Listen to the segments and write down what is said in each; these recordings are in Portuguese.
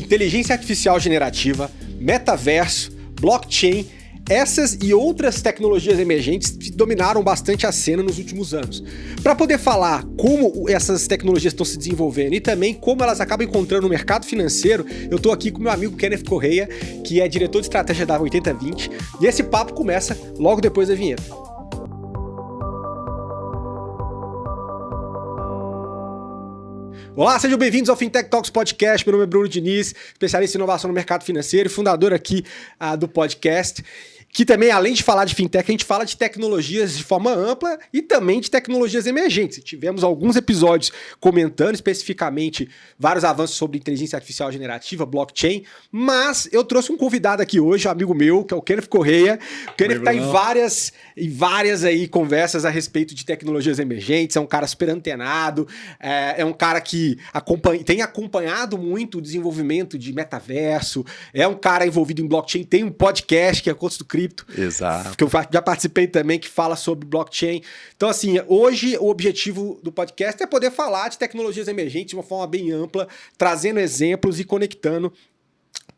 inteligência artificial generativa, metaverso, blockchain, essas e outras tecnologias emergentes dominaram bastante a cena nos últimos anos. Para poder falar como essas tecnologias estão se desenvolvendo e também como elas acabam encontrando no mercado financeiro, eu estou aqui com meu amigo Kenneth Correia, que é diretor de estratégia da 8020, e esse papo começa logo depois da vinheta. Olá, sejam bem-vindos ao Fintech Talks Podcast. Meu nome é Bruno Diniz, especialista em inovação no mercado financeiro e fundador aqui do podcast, que também, além de falar de fintech, a gente fala de tecnologias de forma ampla e também de tecnologias emergentes. Tivemos alguns episódios comentando especificamente vários avanços sobre inteligência artificial generativa, blockchain, mas eu trouxe um convidado aqui hoje, um amigo meu, que é o Kenneth Correia. O Kenneth está em várias aí conversas a respeito de tecnologias emergentes, é um cara super antenado, é um cara que tem acompanhado muito o desenvolvimento de metaverso, é um cara envolvido em blockchain, tem um podcast que é Contos do Cripto. Exato. Que eu já participei também, que fala sobre blockchain. Então, assim, hoje o objetivo do podcast é poder falar de tecnologias emergentes de uma forma bem ampla, trazendo exemplos e conectando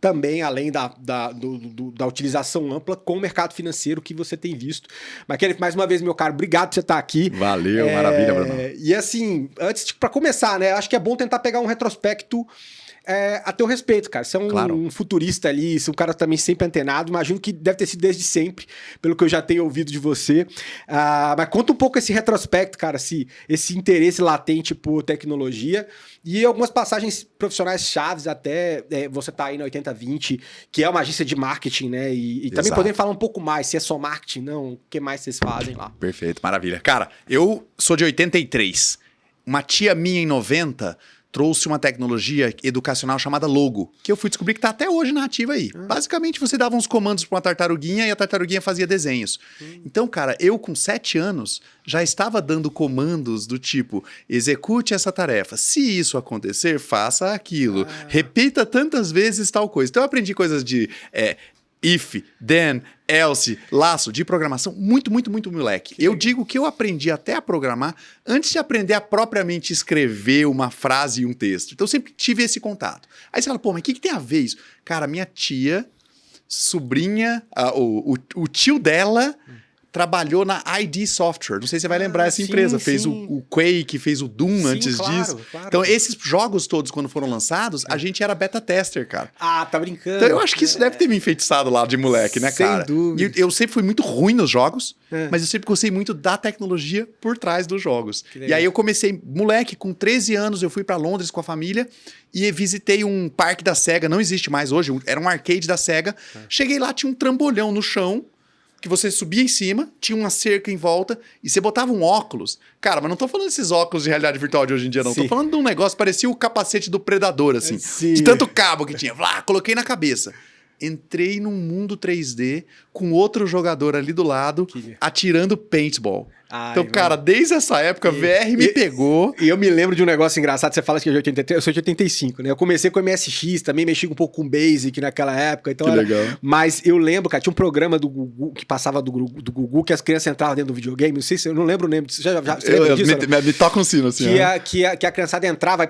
também, além da utilização ampla com o mercado financeiro que você tem visto. Mas, Kenneth, mais uma vez, meu caro, obrigado por você estar aqui. Valeu, maravilha, Bruno. E assim, antes, para começar, né, acho que é bom tentar pegar um retrospecto a teu respeito, cara. Você é um futurista ali, você é um cara também sempre antenado. Imagino que deve ter sido desde sempre, pelo que eu já tenho ouvido de você. Mas conta um pouco esse retrospecto, cara, esse interesse latente por tecnologia e algumas passagens profissionais chaves até você tá aí na 8020, que é uma agência de marketing, né? E também podemos falar um pouco mais, se é só marketing, não, o que mais vocês fazem lá? Perfeito, maravilha. Cara, eu sou de 83. Uma tia minha em 90... trouxe uma tecnologia educacional chamada Logo, que eu fui descobrir que está até hoje na ativa aí. Basicamente, você dava uns comandos para uma tartaruguinha e a tartaruguinha fazia desenhos. Então, cara, eu com 7 anos já estava dando comandos do tipo, execute essa tarefa. Se isso acontecer, faça aquilo. Repita tantas vezes tal coisa. Então, eu aprendi coisas de if, then, else, laço, de programação, muito moleque. Eu digo que eu aprendi até a programar antes de aprender a propriamente escrever uma frase e um texto. Então eu sempre tive esse contato. Aí você fala, pô, mas o que tem a ver isso? Cara, minha tia, sobrinha, o tio dela trabalhou na ID Software. Não sei se você vai lembrar essa empresa. Fez o Quake, fez o Doom antes disso. Claro. Então, esses jogos todos, quando foram lançados, a gente era beta tester, cara. Ah, tá brincando. Então, eu acho que isso deve ter me enfeitiçado lá de moleque, né, cara? Sem dúvida. E eu sempre fui muito ruim nos jogos, mas eu sempre gostei muito da tecnologia por trás dos jogos. E aí eu comecei, moleque, com 13 anos, eu fui pra Londres com a família e visitei um parque da Sega, não existe mais hoje, era um arcade da Sega. Cheguei lá, tinha um trambolhão no chão, que você subia em cima, tinha uma cerca em volta, e você botava um óculos. Cara, mas não tô falando desses óculos de realidade virtual de hoje em dia, não. Tô falando de um negócio, parecia o capacete do Predador, assim. De tanto cabo que tinha. Coloquei na cabeça. Entrei num mundo 3D com outro jogador ali do lado, atirando paintball. Então, cara, desde essa época, VR me pegou. E eu me lembro de um negócio engraçado, você fala que é de 83, eu sou de 85, né? Eu comecei com MSX, também mexi um pouco com Basic naquela época. Então legal. Mas eu lembro, cara, tinha um programa do Gugu, que passava do Gugu, que as crianças entravam dentro do videogame, não sei se eu não lembro o nome disso. Você lembra disso? Me toca um sino, assim. Que a criançada entrava e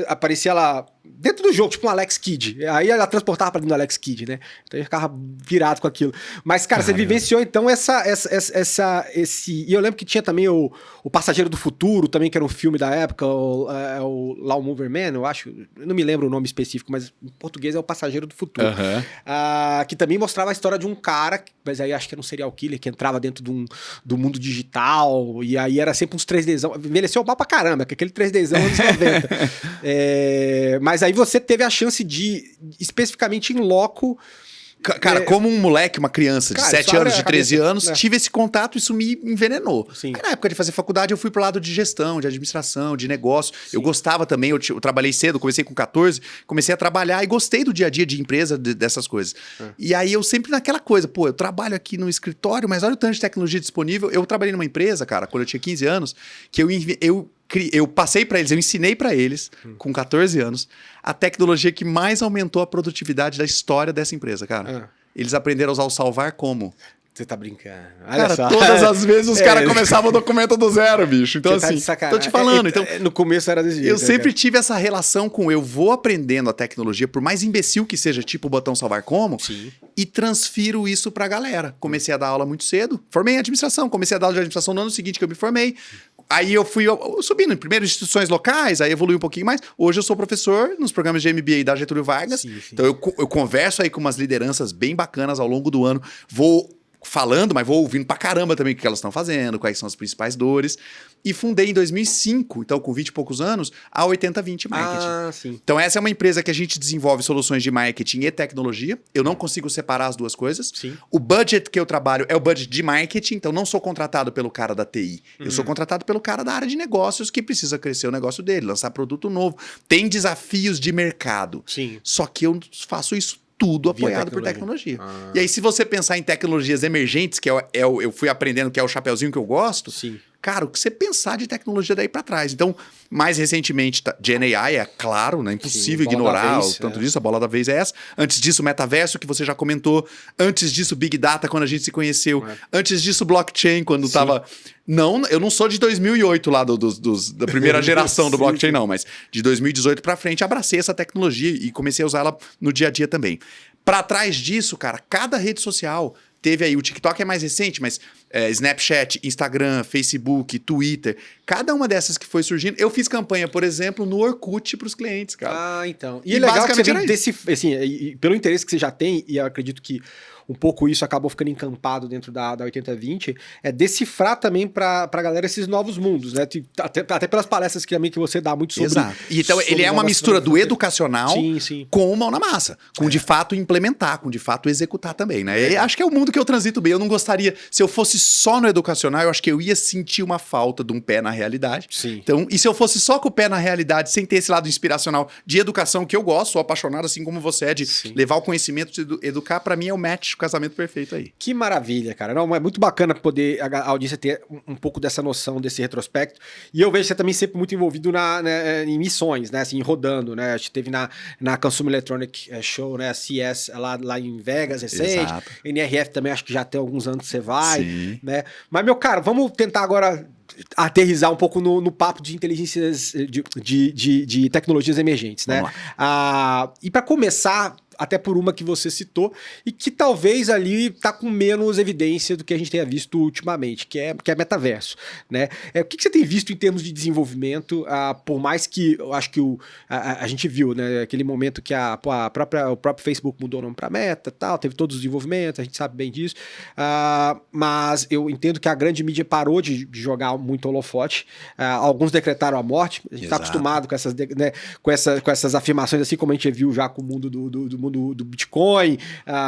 aparecia lá dentro do jogo, tipo um Alex Kidd. Aí ela transportava pra dentro do Alex Kidd, né? Então eu ficava virado com aquilo. Mas, cara, você vivenciou então esse... E eu lembro que tinha também o Passageiro do Futuro, também, que era um filme da época, o Lawn Mover Man, eu acho. Eu não me lembro o nome específico, mas em português é o Passageiro do Futuro. Que também mostrava a história de um cara, mas aí acho que era um serial killer, que entrava dentro do mundo digital, e aí era sempre uns 3Dzão. Envelheceu mal pra caramba, que aquele 3Dzão anos 90. Mas aí você teve a chance de, especificamente em loco... Cara, como um moleque, uma criança de 7 anos, de 13 anos, tive esse contato, isso me envenenou. Aí na época de fazer faculdade, eu fui pro lado de gestão, de administração, de negócio. Eu gostava também, eu trabalhei cedo, comecei com 14, comecei a trabalhar e gostei do dia a dia de empresa, dessas coisas. E aí eu sempre naquela coisa, pô, eu trabalho aqui no escritório, mas olha o tanto de tecnologia disponível. Eu trabalhei numa empresa, cara, quando eu tinha 15 anos, que eu passei para eles, eu ensinei para eles, com 14 anos, a tecnologia que mais aumentou a produtividade da história dessa empresa, cara. Eles aprenderam a usar o salvar como? Você tá brincando. Olha Cara, só. todas as vezes os caras começavam o documento do zero, bicho. Então, Você tá de assim, sacanagem. tô te falando. Então, No começo era desse jeito. eu né, sempre cara? tive essa relação com eu vou aprendendo a tecnologia, por mais imbecil que seja, tipo o botão salvar como, Sim. e transfiro isso pra galera. Comecei a dar aula muito cedo, formei em administração, comecei a dar aula de administração no ano seguinte que eu me formei. Aí eu fui subindo em primeiro instituições locais, aí evolui um pouquinho mais. Hoje eu sou professor nos programas de MBA da Getúlio Vargas. Sim. Então eu converso aí com umas lideranças bem bacanas ao longo do ano. Vou falando, mas vou ouvindo pra caramba também o que elas estão fazendo, quais são as principais dores. E fundei em 2005, então com 20 e poucos anos, a 80/20 Marketing. Ah, sim. Então essa é uma empresa que a gente desenvolve soluções de marketing e tecnologia. Eu não consigo separar as duas coisas. Sim. O budget que eu trabalho é o budget de marketing, então não sou contratado pelo cara da TI. Eu sou contratado pelo cara da área de negócios que precisa crescer o negócio dele, lançar produto novo. Tem desafios de mercado. Sim. Só que eu faço isso tudo Via apoiado por tecnologia. Ah. E aí, se você pensar em tecnologias emergentes, que eu fui aprendendo que é o chapeuzinho que eu gosto, Sim. cara, o que você pensar de tecnologia daí pra trás. Então, mais recentemente, GenAI é claro, né? Impossível Sim, bola da ignorar vez, o tanto disso, a bola da vez é essa. Antes disso, metaverso, que você já comentou. Antes disso, Big Data, quando a gente se conheceu. Antes disso, blockchain, quando tava... Não, eu não sou de 2008 lá da primeira geração do blockchain, não, mas de 2018 pra frente, abracei essa tecnologia e comecei a usar ela no dia a dia também. Pra trás disso, cara, cada rede social... Teve aí, o TikTok é mais recente, mas Snapchat, Instagram, Facebook, Twitter, cada uma dessas que foi surgindo. Eu fiz campanha, por exemplo, no Orkut para os clientes, cara. Ah, então. E é legal que você basicamente vem desse, assim, pelo interesse que você já tem, e eu acredito que um pouco isso acabou ficando encampado dentro da 80/20, é decifrar também pra galera esses novos mundos, né? Até pelas palestras que você dá muito sobre... Exato. E então sobre ele é uma novas mistura do formas de educacional sim. com mão na massa, com de fato implementar, com de fato executar também, né? E acho que é o mundo que eu transito bem. Eu não gostaria, se eu fosse só no educacional, eu acho que eu ia sentir uma falta de um pé na realidade. Sim. Então, e se eu fosse só com o pé na realidade, sem ter esse lado inspiracional de educação que eu gosto, sou apaixonado assim como você é, de levar o conhecimento, de educar, pra mim é o match, o casamento perfeito aí. Que maravilha, cara. Não, é muito bacana poder a audiência ter um pouco dessa noção, desse retrospecto. E eu vejo você também sempre muito envolvido em missões, né? Assim, rodando, né? A gente teve na Consumer Electronic Show, né? A CS lá em Vegas recente. Exato. NRF também, acho que já tem alguns anos que você vai, Sim. né? Mas, meu cara, vamos tentar agora aterrizar um pouco no papo de inteligências, de tecnologias emergentes, né? Vamos lá. E para começar, até por uma que você citou, e que talvez ali tá com menos evidência do que a gente tenha visto ultimamente, que é metaverso, né? O que você tem visto em termos de desenvolvimento, por mais que eu acho que a gente viu, né, aquele momento que o próprio Facebook mudou o nome para Meta, tal, teve todos os desenvolvimentos, a gente sabe bem disso, mas eu entendo que a grande mídia parou de jogar muito holofote, alguns decretaram a morte, a gente está acostumado com essas afirmações, assim como a gente viu já com o mundo do Bitcoin,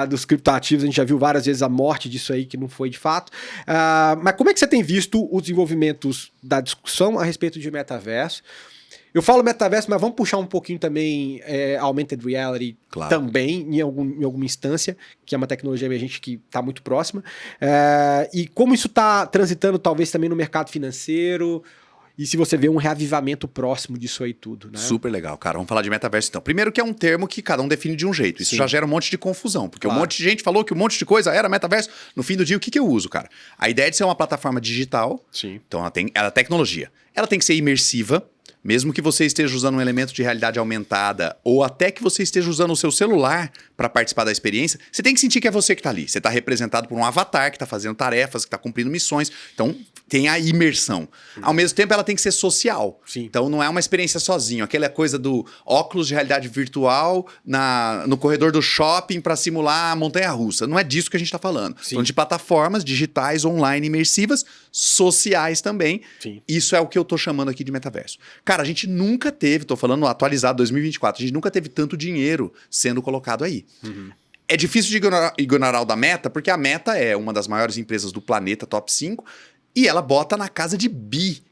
dos criptoativos, a gente já viu várias vezes a morte disso aí, que não foi de fato. Mas como é que você tem visto os desenvolvimentos da discussão a respeito de metaverso? Eu falo metaverso, mas vamos puxar um pouquinho também augmented reality também, em alguma instância, que é uma tecnologia emergente que está muito próxima. E como isso está transitando talvez também no mercado financeiro, e se você vê um reavivamento próximo disso aí tudo, né? Super legal, cara. Vamos falar de metaverso então. Primeiro que é um termo que cada um define de um jeito. Isso já gera um monte de confusão, porque um monte de gente falou que um monte de coisa era metaverso. No fim do dia, o que eu uso, cara? A ideia é de ser uma plataforma digital. Sim. Então ela é tecnologia. Ela tem que ser imersiva. Mesmo que você esteja usando um elemento de realidade aumentada ou até que você esteja usando o seu celular para participar da experiência, você tem que sentir que é você que está ali. Você está representado por um avatar que está fazendo tarefas, que está cumprindo missões. Então, tem a imersão. Ao mesmo tempo, ela tem que ser social. Sim. Então, não é uma experiência sozinho. Aquela coisa do óculos de realidade virtual no corredor do shopping para simular a montanha-russa. Não é disso que a gente está falando. Então, de plataformas digitais, online, imersivas, sociais também. Sim. Isso é o que eu estou chamando aqui de metaverso. Cara, a gente nunca teve, tô falando atualizado 2024, a gente nunca teve tanto dinheiro sendo colocado aí. É difícil de ignorar o da Meta, porque a Meta é uma das maiores empresas do planeta, top 5, e ela bota na casa de bi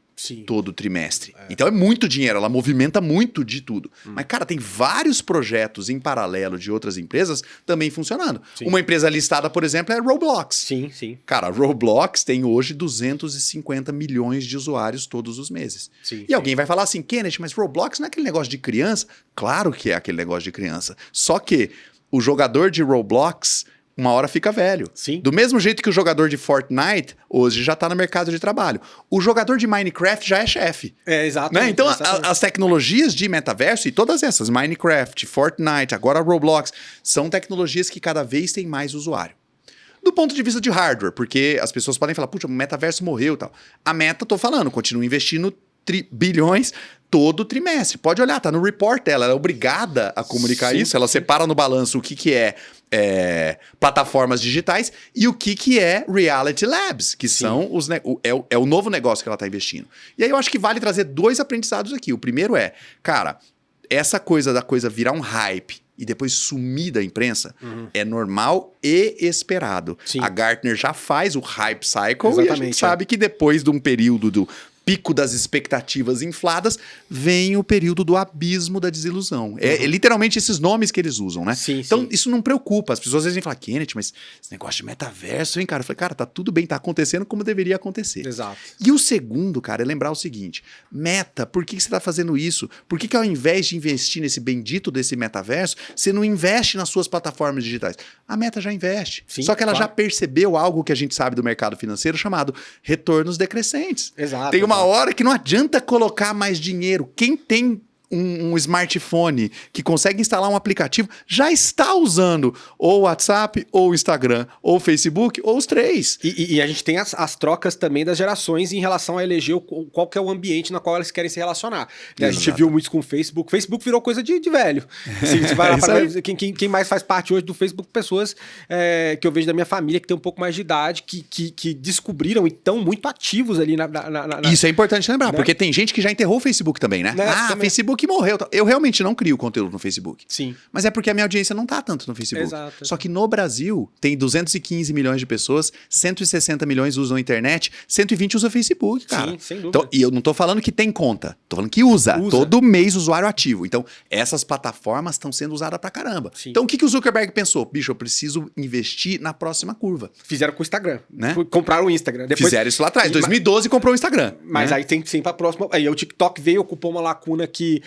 todo trimestre. Então é muito dinheiro, ela movimenta muito de tudo. Mas, cara, tem vários projetos em paralelo de outras empresas também funcionando. Uma empresa listada, por exemplo, é a Roblox. Sim, sim. Cara, a Roblox tem hoje 250 milhões de usuários todos os meses. E alguém vai falar assim, Kenneth, mas Roblox não é aquele negócio de criança? Claro que é aquele negócio de criança. Só que o jogador de Roblox uma hora fica velho. Sim. Do mesmo jeito que o jogador de Fortnite hoje já tá no mercado de trabalho. O jogador de Minecraft já é chefe. Exato. Né? Então, as tecnologias de metaverso e todas essas, Minecraft, Fortnite, agora Roblox, são tecnologias que cada vez têm mais usuário. Do ponto de vista de hardware, porque as pessoas podem falar, puxa, o metaverso morreu e tal. A Meta, tô falando, continua investindo bilhões todo trimestre. Pode olhar, tá no report dela, ela é obrigada a comunicar isso, ela separa no balanço o que é plataformas digitais e o que é Reality Labs, que são o novo negócio que ela está investindo. E aí eu acho que vale trazer 2 aprendizados aqui. O primeiro é, cara, essa coisa da coisa virar um hype e depois sumir da imprensa é normal e esperado. Sim. A Gartner já faz o hype cycle. Exatamente, e a gente sabe que depois de um período do pico das expectativas infladas, vem o período do abismo da desilusão. É literalmente esses nomes que eles usam, né? Sim, então, sim. isso não preocupa. As pessoas às vezes vêm falar, Kenneth, mas esse negócio de metaverso, hein, cara? Eu falei, cara, tá tudo bem, tá acontecendo como deveria acontecer. Exato. E o segundo, cara, é lembrar o seguinte, Meta, por que você tá fazendo isso? Por que ao invés de investir nesse bendito desse metaverso, você não investe nas suas plataformas digitais? A Meta já investe. Sim, só que ela claro. já percebeu algo que a gente sabe do mercado financeiro chamado retornos decrescentes. Exato. Tem uma hora que não adianta colocar mais dinheiro. Quem tem um smartphone que consegue instalar um aplicativo já está usando ou o WhatsApp, ou o Instagram, ou o Facebook, ou os 3. E a gente tem as trocas também das gerações em relação a eleger qual que é o ambiente na qual elas querem se relacionar. Né? A gente viu muito com o Facebook. O Facebook virou coisa de velho. Assim, você vai lá quem mais faz parte hoje do Facebook? Pessoas que eu vejo da minha família que tem um pouco mais de idade, que descobriram e estão muito ativos ali na Isso é importante lembrar, né? porque tem gente que já enterrou o Facebook também, né? Também. Facebook morreu. Eu realmente não crio conteúdo no Facebook. Sim. Mas é porque a minha audiência não tá tanto no Facebook. Exato. Só que no Brasil tem 215 milhões de pessoas, 160 milhões usam a internet, 120 usam Facebook, cara. Sim, sem dúvida. Então, e eu não tô falando que tem conta, tô falando que usa. Todo mês usuário ativo. Então, essas plataformas estão sendo usadas pra caramba. Sim. Então, o que o Zuckerberg pensou? Bicho, eu preciso investir na próxima curva. Fizeram com o Instagram. Né? Compraram o Instagram. Depois, Fizeram isso lá atrás. 2012 comprou o Instagram. Mas né? aí tem sempre a próxima. Aí o TikTok veio, ocupou uma lacuna que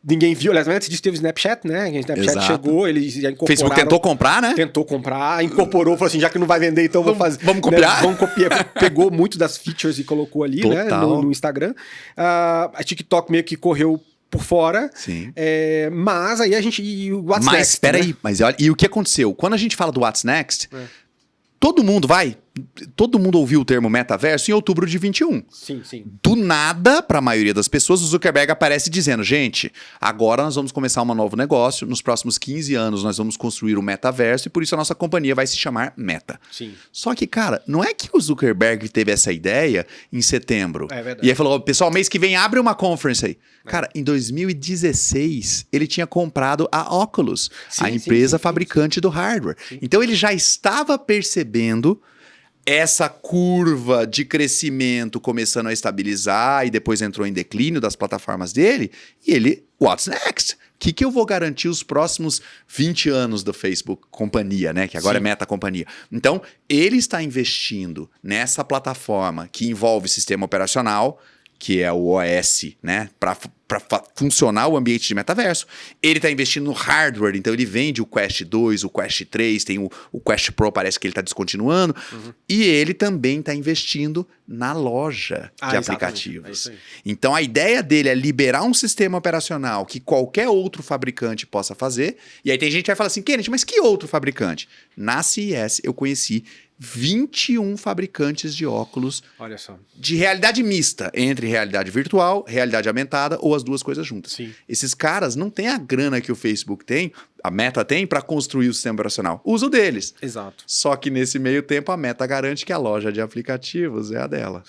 ninguém viu. Aliás, antes disso teve o Snapchat, né? O Snapchat Exato. chegou, eles já incorporaram. Facebook tentou comprar, né? Tentou comprar, incorporou, falou assim, já que não vai vender, então vamos fazer. Vamos copiar? Né? Vamos copiar. Pegou muito das features e colocou ali, né? No Instagram. A TikTok meio que correu por fora. Sim. Mas aí a gente... E o What's Mas Next, espera né? aí, mas olha, e o que aconteceu? Quando a gente fala do What's Next, todo mundo ouviu o termo metaverso em outubro de 21. Sim, sim. Do nada, para a maioria das pessoas, o Zuckerberg aparece dizendo, gente, agora nós vamos começar um novo negócio, nos próximos 15 anos nós vamos construir o metaverso e por isso a nossa companhia vai se chamar Meta. Sim. Só que, cara, não é que o Zuckerberg teve essa ideia em setembro. É verdade. E aí falou, pessoal, mês que vem abre uma conference aí. Cara, em 2016, ele tinha comprado a Oculus, a empresa fabricante do hardware. Sim. Então ele já estava percebendo essa curva de crescimento começando a estabilizar e depois entrou em declínio das plataformas dele, e ele, what's next? O que eu vou garantir os próximos 20 anos do Facebook companhia, né? Que agora é Meta companhia. Então, ele está investindo nessa plataforma que envolve sistema operacional, que é o OS, né? Para funcionar o ambiente de metaverso. Ele está investindo no hardware, então ele vende o Quest 2, o Quest 3, tem o Quest Pro, parece que ele está descontinuando. E ele também está investindo na loja de aplicativos. Então a ideia dele é liberar um sistema operacional que qualquer outro fabricante possa fazer. E aí tem gente que vai falar assim, Kenneth, mas que outro fabricante? Na CES eu conheci 21 fabricantes de óculos de realidade mista, entre realidade virtual, realidade aumentada ou as duas coisas juntas. Sim. Esses caras não têm a grana que o Facebook tem, a Meta tem, para construir o sistema operacional. Usa o deles. Exato. Só que nesse meio tempo a Meta garante que a loja de aplicativos é a dela.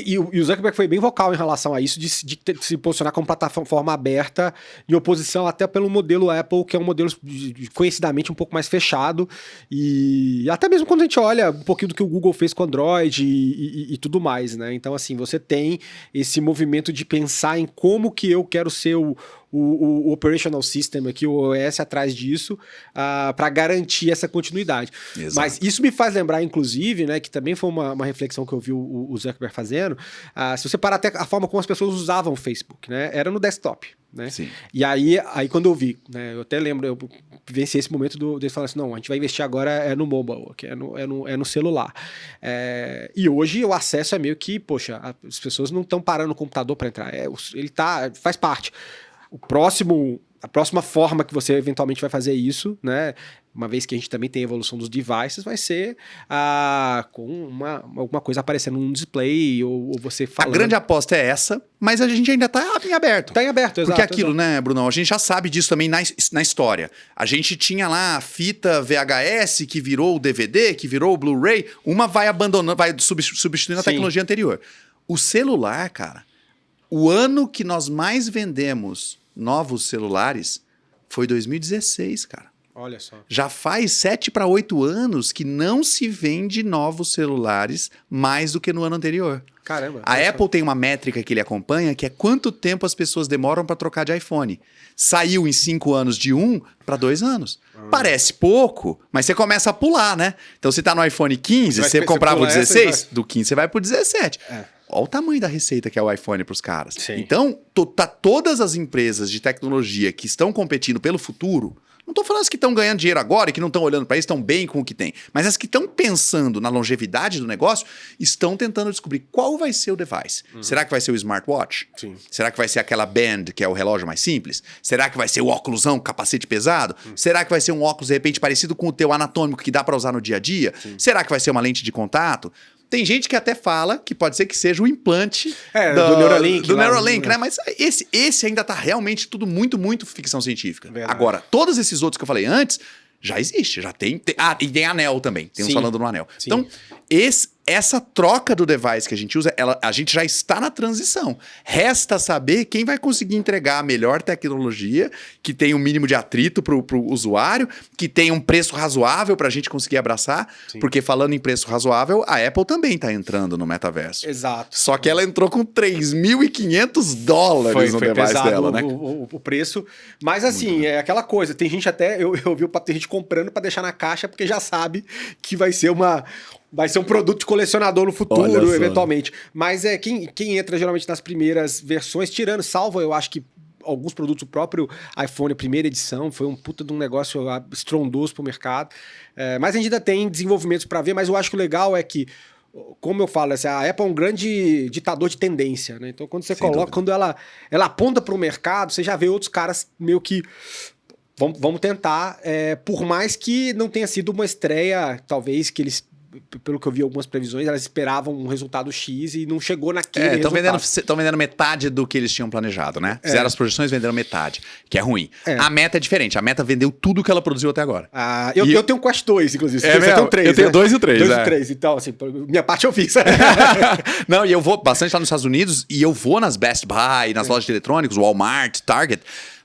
E o Zuckerberg foi bem vocal em relação a isso, de se posicionar como plataforma aberta, em oposição até pelo modelo Apple, que é um modelo conhecidamente um pouco mais fechado. E até mesmo quando a gente olha um pouquinho do que o Google fez com o Android e tudo mais, né? Então, assim, você tem esse movimento de pensar em como que eu quero ser o Operational System aqui, o OS atrás disso, para garantir essa continuidade. Exato. Mas isso me faz lembrar, inclusive, né, que também foi uma reflexão que eu vi o Zuckerberg fazendo, se você parar até a forma como as pessoas usavam o Facebook, né, era no desktop. Né? Sim. E aí quando eu vi, né, eu até lembro, eu vivenciei esse momento deles falando assim, não, a gente vai investir agora no mobile, que é no celular. E hoje o acesso é meio que, poxa, as pessoas não estão parando no computador para entrar, ele faz parte. A próxima forma que você eventualmente vai fazer isso, né, uma vez que a gente também tem a evolução dos devices, vai ser com alguma coisa aparecendo num display ou você falando. A grande aposta é essa, mas a gente ainda tá em aberto. Tá em aberto, exato. Porque aquilo, né, Brunão, a gente já sabe disso também na história. A gente tinha lá a fita VHS que virou o DVD, que virou o Blu-ray, uma vai abandonando, vai substituindo a tecnologia anterior. O celular, cara, o ano que nós mais vendemos novos celulares foi 2016, cara. Olha só. Já faz 7 para 8 anos que não se vende novos celulares mais do que no ano anterior. Caramba. A Apple tem uma métrica que ele acompanha, que é quanto tempo as pessoas demoram para trocar de iPhone. Saiu em 5 anos de 1 para 2 anos. Parece pouco, mas você começa a pular, né? Então, você tá no iPhone 15, você comprava o 16, do 15 você vai pro 17. Olha o tamanho da receita que é o iPhone para os caras. Sim. Então, todas as empresas de tecnologia que estão competindo pelo futuro, não estou falando as que estão ganhando dinheiro agora e que não estão olhando para isso, estão bem com o que tem, mas as que estão pensando na longevidade do negócio, estão tentando descobrir qual vai ser o device. Será que vai ser o smartwatch? Sim. Será que vai ser aquela band, que é o relógio mais simples? Será que vai ser o óculosão, capacete pesado? Será que vai ser um óculos, de repente, parecido com o teu anatômico que dá para usar no dia a dia? Será que vai ser uma lente de contato? Tem gente que até fala que pode ser que seja o implante do Neuralink. Do Neuralink, né? Mas esse ainda tá realmente tudo muito, muito ficção científica. Verdade. Agora, todos esses outros que eu falei antes, já existe, já tem. E tem anel também. Tem uns falando no anel. Sim. Então, essa troca do device que a gente usa, a gente já está na transição. Resta saber quem vai conseguir entregar a melhor tecnologia, que tem um mínimo de atrito para o usuário, que tem um preço razoável para a gente conseguir abraçar. Sim. Porque falando em preço razoável, a Apple também está entrando no metaverso. Exato. Só que ela entrou com $3.500 no device pesado dela, né? O preço. Mas assim, é aquela coisa. Tem gente até, eu vi tem gente comprando para deixar na caixa porque já sabe que vai ser um produto de colecionador no futuro, eventualmente. Mas quem entra geralmente nas primeiras versões, salvo eu acho que alguns produtos, o próprio iPhone, a primeira edição, foi um puta de um negócio estrondoso pro mercado. Mas a gente ainda tem desenvolvimentos para ver, mas eu acho que o legal é que, como eu falo, assim, a Apple é um grande ditador de tendência, né? Então, quando você quando ela aponta para o mercado, você já vê outros caras meio que vamos tentar, por mais que não tenha sido uma estreia, talvez, que eles, pelo que eu vi algumas previsões, elas esperavam um resultado X e não chegou naquele resultado. Estão vendendo metade do que eles tinham planejado, né? Fizeram as projeções, venderam metade, que é ruim. A Meta é diferente. A Meta vendeu tudo que ela produziu até agora. Eu tenho Quest 2, inclusive. Você tem 3, eu tenho 2 e 3. 2 e 3. Então, assim, minha parte eu fiz. Não, e eu vou bastante lá nos Estados Unidos e eu vou nas Best Buy, nas lojas de eletrônicos, Walmart, Target,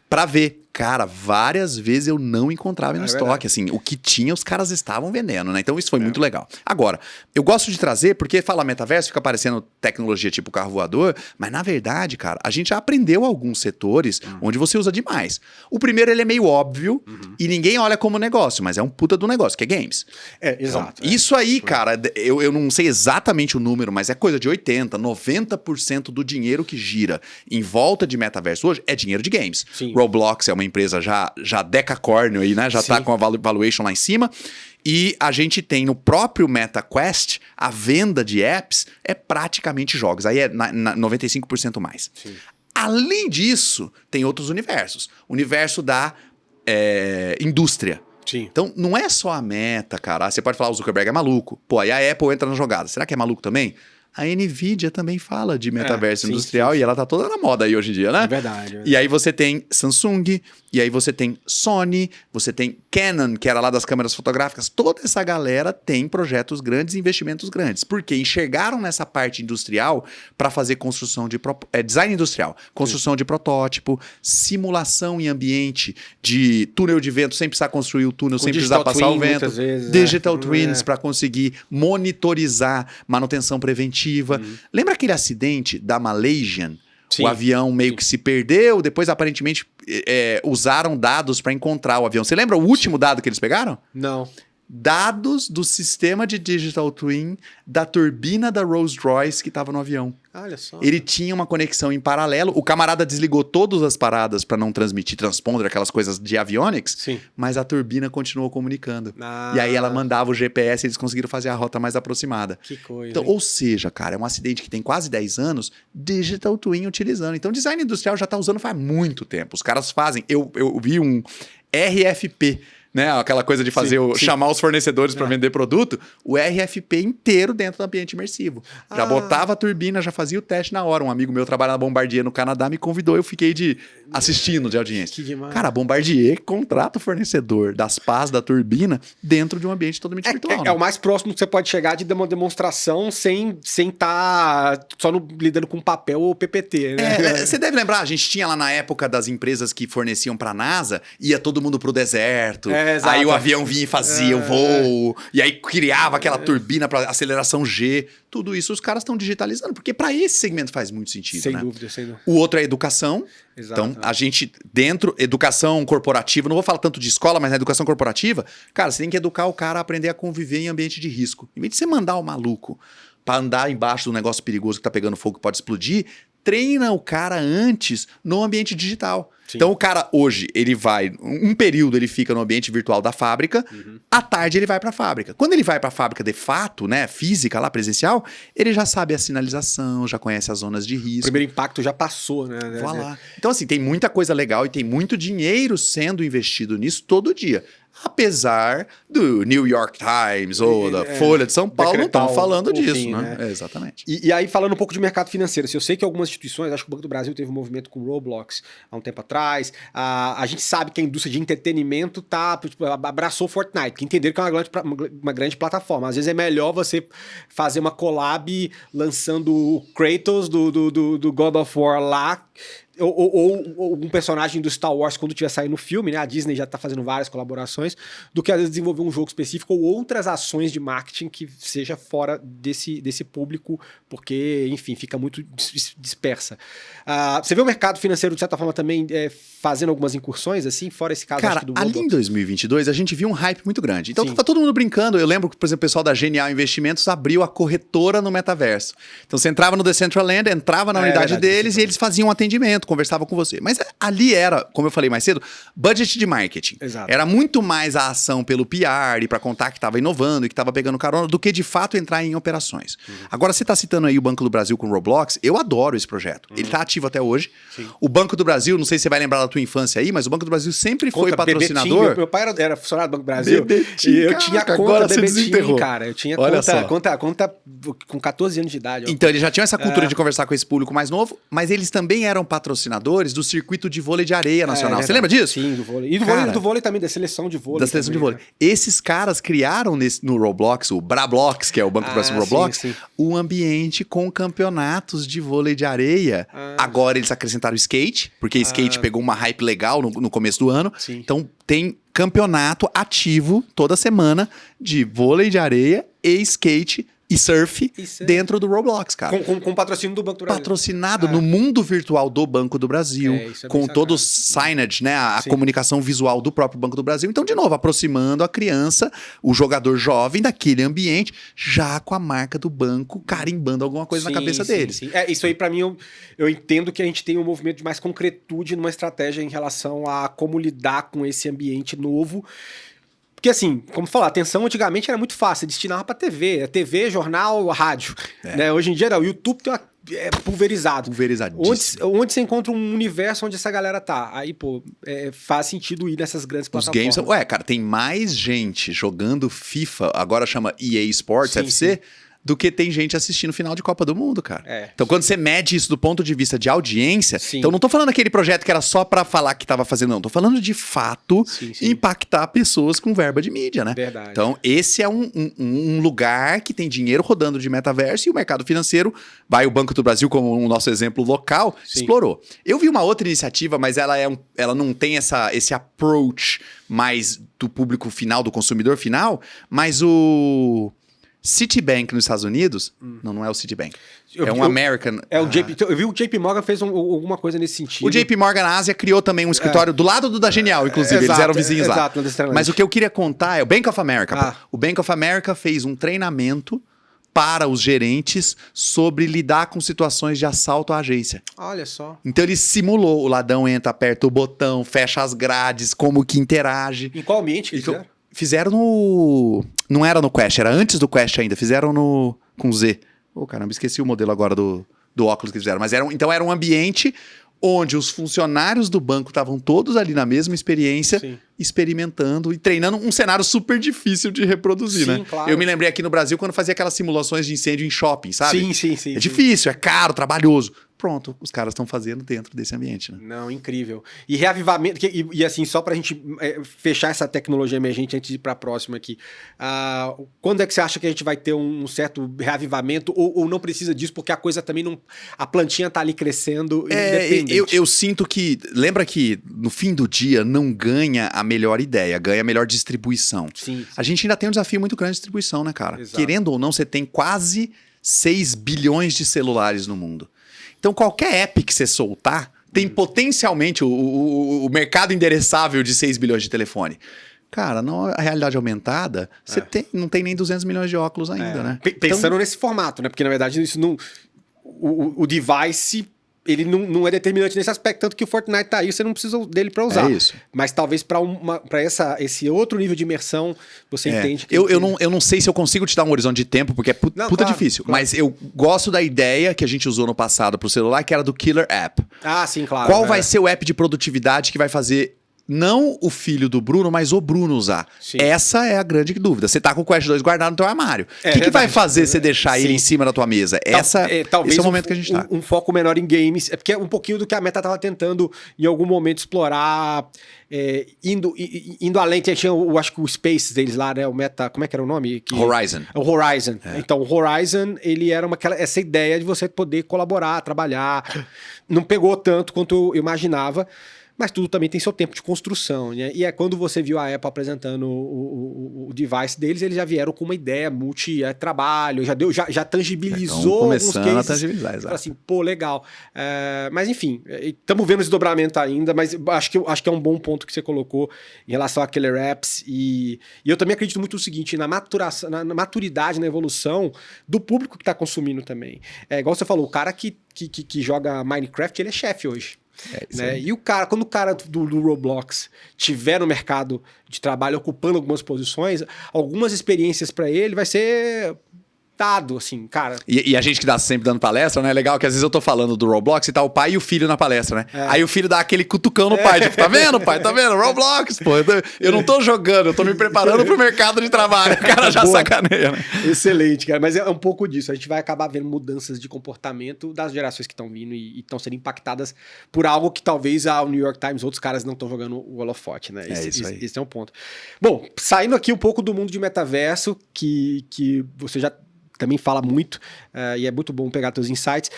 pra ver. Cara, várias vezes eu não encontrava no estoque, assim, o que tinha os caras estavam vendendo, né? Então isso foi muito legal. Agora, eu gosto de trazer, porque fala metaverso, fica aparecendo tecnologia tipo carro voador, mas na verdade, cara, a gente já aprendeu alguns setores onde você usa demais. O primeiro, ele é meio óbvio e ninguém olha como negócio, mas é um puta do negócio, que é games. Exato. Então, isso aí, cara, eu não sei exatamente o número, mas é coisa de 80%, 90% do dinheiro que gira em volta de metaverso hoje é dinheiro de games. Sim. Roblox é uma empresa já decacórnio aí, né? Já tá com a valuation lá em cima. E a gente tem no próprio MetaQuest, a venda de apps é praticamente jogos. Aí é 95% mais. Sim. Além disso, tem outros universos. O universo da indústria. Sim. Então, não é só a Meta, cara. Você pode falar, o Zuckerberg é maluco. Pô, aí a Apple entra na jogada. Será que é maluco também? A NVIDIA também fala de metaverso industrial e ela tá toda na moda aí hoje em dia, né? É verdade. E aí você tem Samsung, e aí você tem Sony, você tem Canon, que era lá das câmeras fotográficas. Toda essa galera tem projetos grandes, investimentos grandes. Porque enxergaram nessa parte industrial para fazer construção de design industrial, construção de protótipo, simulação em ambiente de túnel de vento sem precisar construir o túnel, sem precisar passar o vento. Vezes, digital twins para conseguir monitorizar manutenção preventiva. Lembra aquele acidente da Malaysian? Sim. O avião meio que se perdeu, depois aparentemente usaram dados para encontrar o avião. Você lembra o último dado que eles pegaram? Não. Dados do sistema de Digital Twin da turbina da Rolls-Royce que estava no avião. Olha só. Ele tinha uma conexão em paralelo. O camarada desligou todas as paradas para não transmitir transponder, aquelas coisas de avionics. Sim. Mas a turbina continuou comunicando. Ah. E aí ela mandava o GPS e eles conseguiram fazer a rota mais aproximada. Que coisa. Então, hein? ou seja, cara, é um acidente que tem quase 10 anos, Digital Twin utilizando. Então, design industrial já está usando faz muito tempo. Os caras fazem... Eu vi um RFP, né? Aquela coisa de fazer chamar os fornecedores para vender produto, o RFP inteiro dentro do ambiente imersivo. Já botava a turbina, já fazia o teste na hora. Um amigo meu trabalha na Bombardier no Canadá, me convidou, eu fiquei assistindo de audiência. Que demais. Cara, a Bombardier contrata o fornecedor das pás da turbina dentro de um ambiente totalmente virtual. É o mais próximo que você pode chegar de uma demonstração sem estar só lidando com papel ou PPT, né? Você deve lembrar, a gente tinha lá na época das empresas que forneciam para a NASA, ia todo mundo pro deserto. Exato. Aí o avião vinha e fazia o voo, e aí criava aquela turbina para aceleração G. Tudo isso os caras estão digitalizando, porque para esse segmento faz muito sentido, Sem né? dúvida, sem dúvida. O outro é educação. Exato. Então, a gente, educação corporativa, não vou falar tanto de escola, mas na educação corporativa, cara, você tem que educar o cara a aprender a conviver em ambiente de risco. Em vez de você mandar o maluco para andar embaixo do negócio perigoso que tá pegando fogo que pode explodir, treina o cara antes no ambiente digital. Sim. Então o cara hoje, ele vai, um período ele fica no ambiente virtual da fábrica, à tarde ele vai para a fábrica. Quando ele vai para a fábrica de fato, né, física lá, presencial, ele já sabe a sinalização, já conhece as zonas de risco. O primeiro impacto já passou, né? Voilà. Então assim, tem muita coisa legal e tem muito dinheiro sendo investido nisso todo dia. Apesar do New York Times ou da Folha de São Paulo não estão falando disso, fim, né? Exatamente. E aí, falando um pouco de mercado financeiro, assim, eu sei que algumas instituições, acho que o Banco do Brasil teve um movimento com o Roblox há um tempo atrás, a gente sabe que a indústria de entretenimento abraçou Fortnite, que entenderam que é uma grande plataforma. Às vezes é melhor você fazer uma collab lançando o Kratos do God of War lá, ou um personagem do Star Wars quando tiver saindo no filme, né? A Disney já tá fazendo várias colaborações, do que às vezes desenvolver um jogo específico ou outras ações de marketing que seja fora desse público, porque, enfim, fica muito dispersa. Você vê o mercado financeiro, de certa forma, também fazendo algumas incursões, assim, fora esse caso, cara, acho que do ali Roblox? em 2022 a gente viu um hype muito grande. Então Sim. tá todo mundo brincando. Eu lembro que, por exemplo, o pessoal da Genial Investimentos abriu a corretora no metaverso. Então você entrava no Decentraland, entrava na unidade deles e eles faziam um atendimento, conversavam com você. Mas ali era, como eu falei mais cedo, budget de marketing. Exato. Era muito mais a ação pelo PR e para contar que estava inovando e que estava pegando carona do que de fato entrar em operações. Agora você está citando aí o Banco do Brasil com o Roblox. Eu adoro esse projeto. Ele está ativo até hoje. Sim. O Banco do Brasil, não sei se você vai lembrar da tua infância aí, mas o Banco do Brasil sempre foi patrocinador. Meu pai era funcionário do Banco do Brasil. Bebetinho, e eu tinha caraca, conta agora você Bebetinho, desenterrou. cara. Eu tinha Olha conta com 14 anos de idade. Então, eles já tinham essa cultura de conversar com esse público mais novo, mas eles também eram patrocinadores do circuito de vôlei de areia nacional. Você lembra disso? Sim, do vôlei. E do vôlei também, da seleção de vôlei. Da seleção de vôlei. Esses caras criaram no Roblox, o Brablox, que é o Banco do Brasil Roblox, sim. um ambiente com campeonatos de vôlei de areia. Agora eles acrescentaram skate, porque skate pegou uma hype legal no começo do ano. Sim. Então tem campeonato ativo toda semana de vôlei de areia e skate e surf dentro do Roblox, cara. Com patrocínio do Banco do Brasil. Patrocinado no mundo virtual do Banco do Brasil, com todo o signage, né, a comunicação visual do próprio Banco do Brasil. Então, de novo, aproximando a criança, o jogador jovem daquele ambiente, já com a marca do banco carimbando alguma coisa na cabeça deles. Sim. Isso aí, pra mim, eu entendo que a gente tem um movimento de mais concretude numa estratégia em relação a como lidar com esse ambiente novo. Porque assim, como falar, a atenção antigamente era muito fácil, destinava pra TV, jornal, rádio. Né? Hoje em dia, o YouTube tem pulverizado. Pulverizadíssimo. Onde você encontra um universo onde essa galera tá. Aí, pô, faz sentido ir nessas grandes plataformas. Os games... cara, tem mais gente jogando FIFA, agora chama EA Sports, FC... do que tem gente assistindo final de Copa do Mundo, cara. Então, quando você mede isso do ponto de vista de audiência... Então, não tô falando aquele projeto que era só pra falar que tava fazendo, não. Tô falando de fato impactar pessoas com verba de mídia, né? Verdade. Então, esse é um lugar que tem dinheiro rodando de metaverso e o mercado financeiro, o Banco do Brasil, como o nosso exemplo local, explorou. Eu vi uma outra iniciativa, mas ela não tem esse approach mais do público final, do consumidor final, mas Citibank nos Estados Unidos, não é o Citibank. É um American. Eu vi o JP Morgan fez alguma coisa nesse sentido. O JP Morgan Ásia criou também um escritório do lado do da Genial, inclusive. Eles eram vizinhos lá. Mas o que eu queria contar é o Bank of America. O Bank of America fez um treinamento para os gerentes sobre lidar com situações de assalto à agência. Olha só. Então ele simulou, o ladrão entra, aperta o botão, fecha as grades, como que interage. Em qual ambiente que eles fizeram? Fizeram no... Não era no Quest, era antes do Quest ainda. Fizeram no... com Z. Caramba, esqueci o modelo agora do óculos que fizeram. Mas então era um ambiente onde os funcionários do banco estavam todos ali na mesma experiência, experimentando e treinando um cenário super difícil de reproduzir, né? Claro. Eu me lembrei aqui no Brasil quando fazia aquelas simulações de incêndio em shopping, sabe? Sim. É difícil, é caro, trabalhoso. Pronto, os caras estão fazendo dentro desse ambiente, né? Não, incrível. E reavivamento, e assim, só pra gente fechar essa tecnologia emergente antes de ir pra próxima aqui, quando é que você acha que a gente vai ter um certo reavivamento ou não precisa disso, porque a coisa também não... A plantinha tá ali crescendo independente. Eu sinto que... Lembra que no fim do dia não ganha a melhor ideia, ganha a melhor distribuição. Sim. A gente ainda tem um desafio muito grande de distribuição, né, cara? Exato. Querendo ou não, você tem quase 6 bilhões de celulares no mundo. Então, qualquer app que você soltar tem potencialmente o mercado endereçável de 6 bilhões de telefone. Cara, a realidade aumentada, você não tem nem 200 milhões de óculos ainda, né? Pensando nesse formato, né? Porque, na verdade, isso não... O device... Ele não é determinante nesse aspecto, tanto que o Fortnite tá aí, você não precisa dele para usar. É isso. Mas talvez para esse outro nível de imersão, você entende que... Eu não sei se eu consigo te dar um horizonte de tempo, porque é puta difícil. Claro. Mas eu gosto da ideia que a gente usou no passado pro celular, que era do Killer App. Sim, claro. Qual vai ser o app de produtividade que vai fazer... Não o filho do Bruno, mas o Bruno usar. Sim. Essa é a grande dúvida. Você tá com o Quest 2 guardado no teu armário. O que vai fazer você deixar ele em cima da tua mesa? Talvez esse é o momento que a gente tá. Um foco menor em games. É porque é um pouquinho do que a Meta tava tentando em algum momento explorar, indo além. Tinha acho que o Space deles lá, né? O Meta, como é que era o nome? Horizon. O Horizon. Então, o Horizon, ele era essa ideia de você poder colaborar, trabalhar. Não pegou tanto quanto eu imaginava. Mas tudo também tem seu tempo de construção, né? E quando você viu a Apple apresentando o device deles, eles já vieram com uma ideia multi-trabalho, já tangibilizou começando alguns cases. A tangibilizar, exato. Assim, pô, legal. Mas enfim, estamos vendo esse dobramento ainda, mas acho que é um bom ponto que você colocou em relação a Killer Apps. E eu também acredito muito no seguinte, na maturidade, na evolução do público que está consumindo também. Igual você falou, o cara que joga Minecraft, ele é chefe hoje. Né? E quando o cara do Roblox tiver no mercado de trabalho ocupando algumas posições, algumas experiências para ele vai ser dado, assim, cara. E a gente que dá sempre dando palestra, né? É legal que às vezes eu tô falando do Roblox e tá o pai e o filho na palestra, né? Aí o filho dá aquele cutucão no pai, tipo, tá vendo, pai? Tá vendo? Roblox, pô. Eu não tô jogando, eu tô me preparando pro mercado de trabalho. O cara já sacaneia, né? Excelente, cara. Mas é um pouco disso. A gente vai acabar vendo mudanças de comportamento das gerações que estão vindo e estão sendo impactadas por algo que talvez o New York Times, outros caras não estão jogando o holofote, né? Esse é um ponto. Bom, saindo aqui um pouco do mundo de metaverso, que você já também fala muito, e é muito bom pegar teus insights.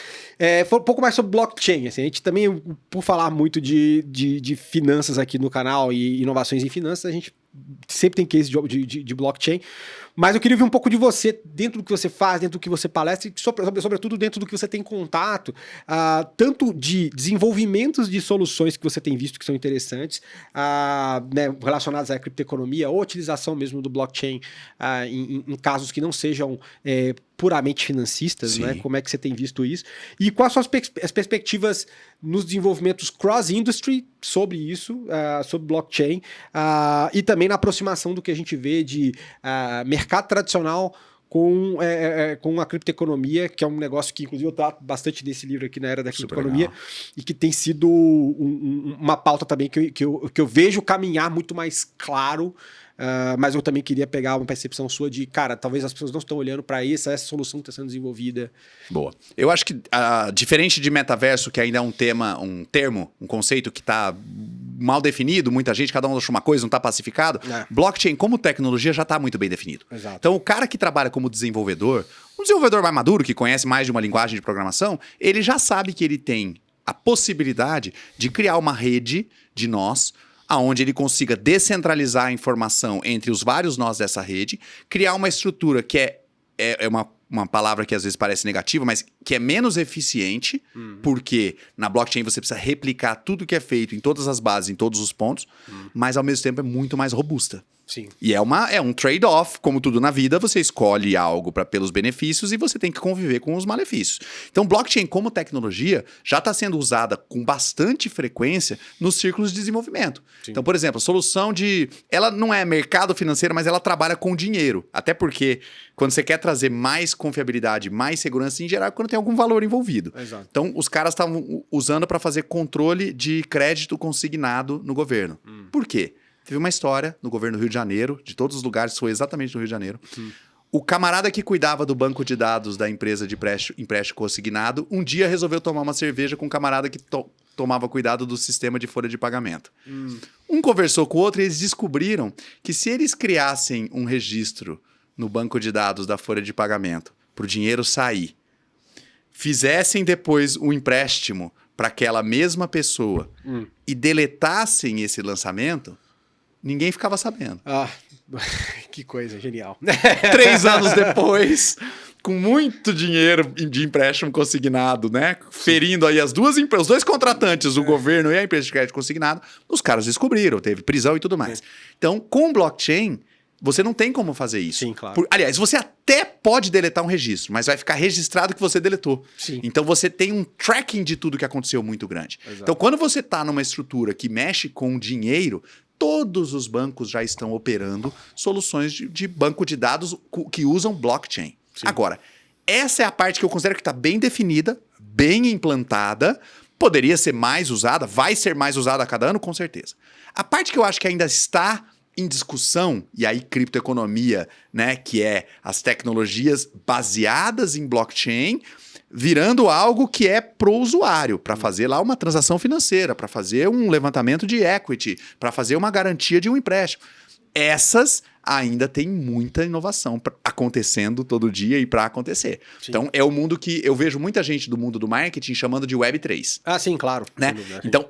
Um pouco mais sobre blockchain. Assim, a gente também, por falar muito de finanças aqui no canal e inovações em finanças, a gente sempre tem case de blockchain. Mas eu queria ver um pouco de você, dentro do que você faz, dentro do que você palestra, e sobretudo dentro do que você tem contato, tanto de desenvolvimentos de soluções que você tem visto que são interessantes, né, relacionadas à criptoeconomia, ou utilização mesmo do blockchain em casos que não sejam puramente financistas, né? Como é que você tem visto isso? E quais são as perspectivas nos desenvolvimentos cross-industry sobre isso, sobre blockchain, e também na aproximação do que a gente vê de mercado tradicional com a criptoeconomia, que é um negócio que, inclusive, eu trato bastante desse livro aqui na Era da Criptoeconomia, e que tem sido uma pauta também que eu vejo caminhar muito mais claro. Mas eu também queria pegar uma percepção sua de, cara, talvez as pessoas não estão olhando para essa solução que está sendo desenvolvida. Boa. Eu acho que, diferente de metaverso, que ainda é um termo, um conceito que está mal definido, muita gente, cada um acha uma coisa, não está pacificado, blockchain como tecnologia já está muito bem definido. Exato. Então, o cara que trabalha como desenvolvedor, um desenvolvedor mais maduro, que conhece mais de uma linguagem de programação, ele já sabe que ele tem a possibilidade de criar uma rede de nós, aonde ele consiga descentralizar a informação entre os vários nós dessa rede, criar uma estrutura que é é uma palavra que às vezes parece negativa, mas que é menos eficiente, porque na blockchain você precisa replicar tudo que é feito em todas as bases, em todos os pontos, mas ao mesmo tempo é muito mais robusta. Sim. E é um trade-off, como tudo na vida, você escolhe algo pelos benefícios e você tem que conviver com os malefícios. Então, blockchain como tecnologia já está sendo usada com bastante frequência nos círculos de desenvolvimento. Sim. Então, por exemplo, a solução ela não é mercado financeiro, mas ela trabalha com dinheiro. Até porque quando você quer trazer mais confiabilidade, mais segurança, em geral, é quando tem algum valor envolvido. Exato. Então, os caras estavam usando para fazer controle de crédito consignado no governo. Por quê? Teve uma história no governo do Rio de Janeiro, de todos os lugares, foi exatamente no Rio de Janeiro. O camarada que cuidava do banco de dados da empresa de empréstimo consignado, um dia resolveu tomar uma cerveja com um camarada que tomava cuidado do sistema de folha de pagamento. Um conversou com o outro e eles descobriram que se eles criassem um registro no banco de dados da folha de pagamento para o dinheiro sair, fizessem depois o empréstimo para aquela mesma pessoa e deletassem esse lançamento, ninguém ficava sabendo. Ah, que coisa genial. 3 anos depois, com muito dinheiro de empréstimo consignado, né? Ferindo aí os dois contratantes, o governo e a empresa de crédito consignado, os caras descobriram, teve prisão e tudo mais. Então, com blockchain, você não tem como fazer isso. Sim, claro. Aliás, você até pode deletar um registro, mas vai ficar registrado que você deletou. Sim. Então, você tem um tracking de tudo que aconteceu muito grande. Exato. Então, quando você está numa estrutura que mexe com dinheiro, todos os bancos já estão operando soluções de banco de dados que usam blockchain. Sim. Agora, essa é a parte que eu considero que está bem definida, bem implantada, poderia ser mais usada, vai ser mais usada a cada ano, com certeza. A parte que eu acho que ainda está em discussão, e aí criptoeconomia, né, que é as tecnologias baseadas em blockchain, virando algo que é pro usuário, para fazer lá uma transação financeira, para fazer um levantamento de equity, para fazer uma garantia de um empréstimo. Essas ainda tem muita inovação acontecendo todo dia e para acontecer. Sim. Então, é o mundo que eu vejo muita gente do mundo do marketing chamando de Web3. Ah, sim, claro. Né? Então,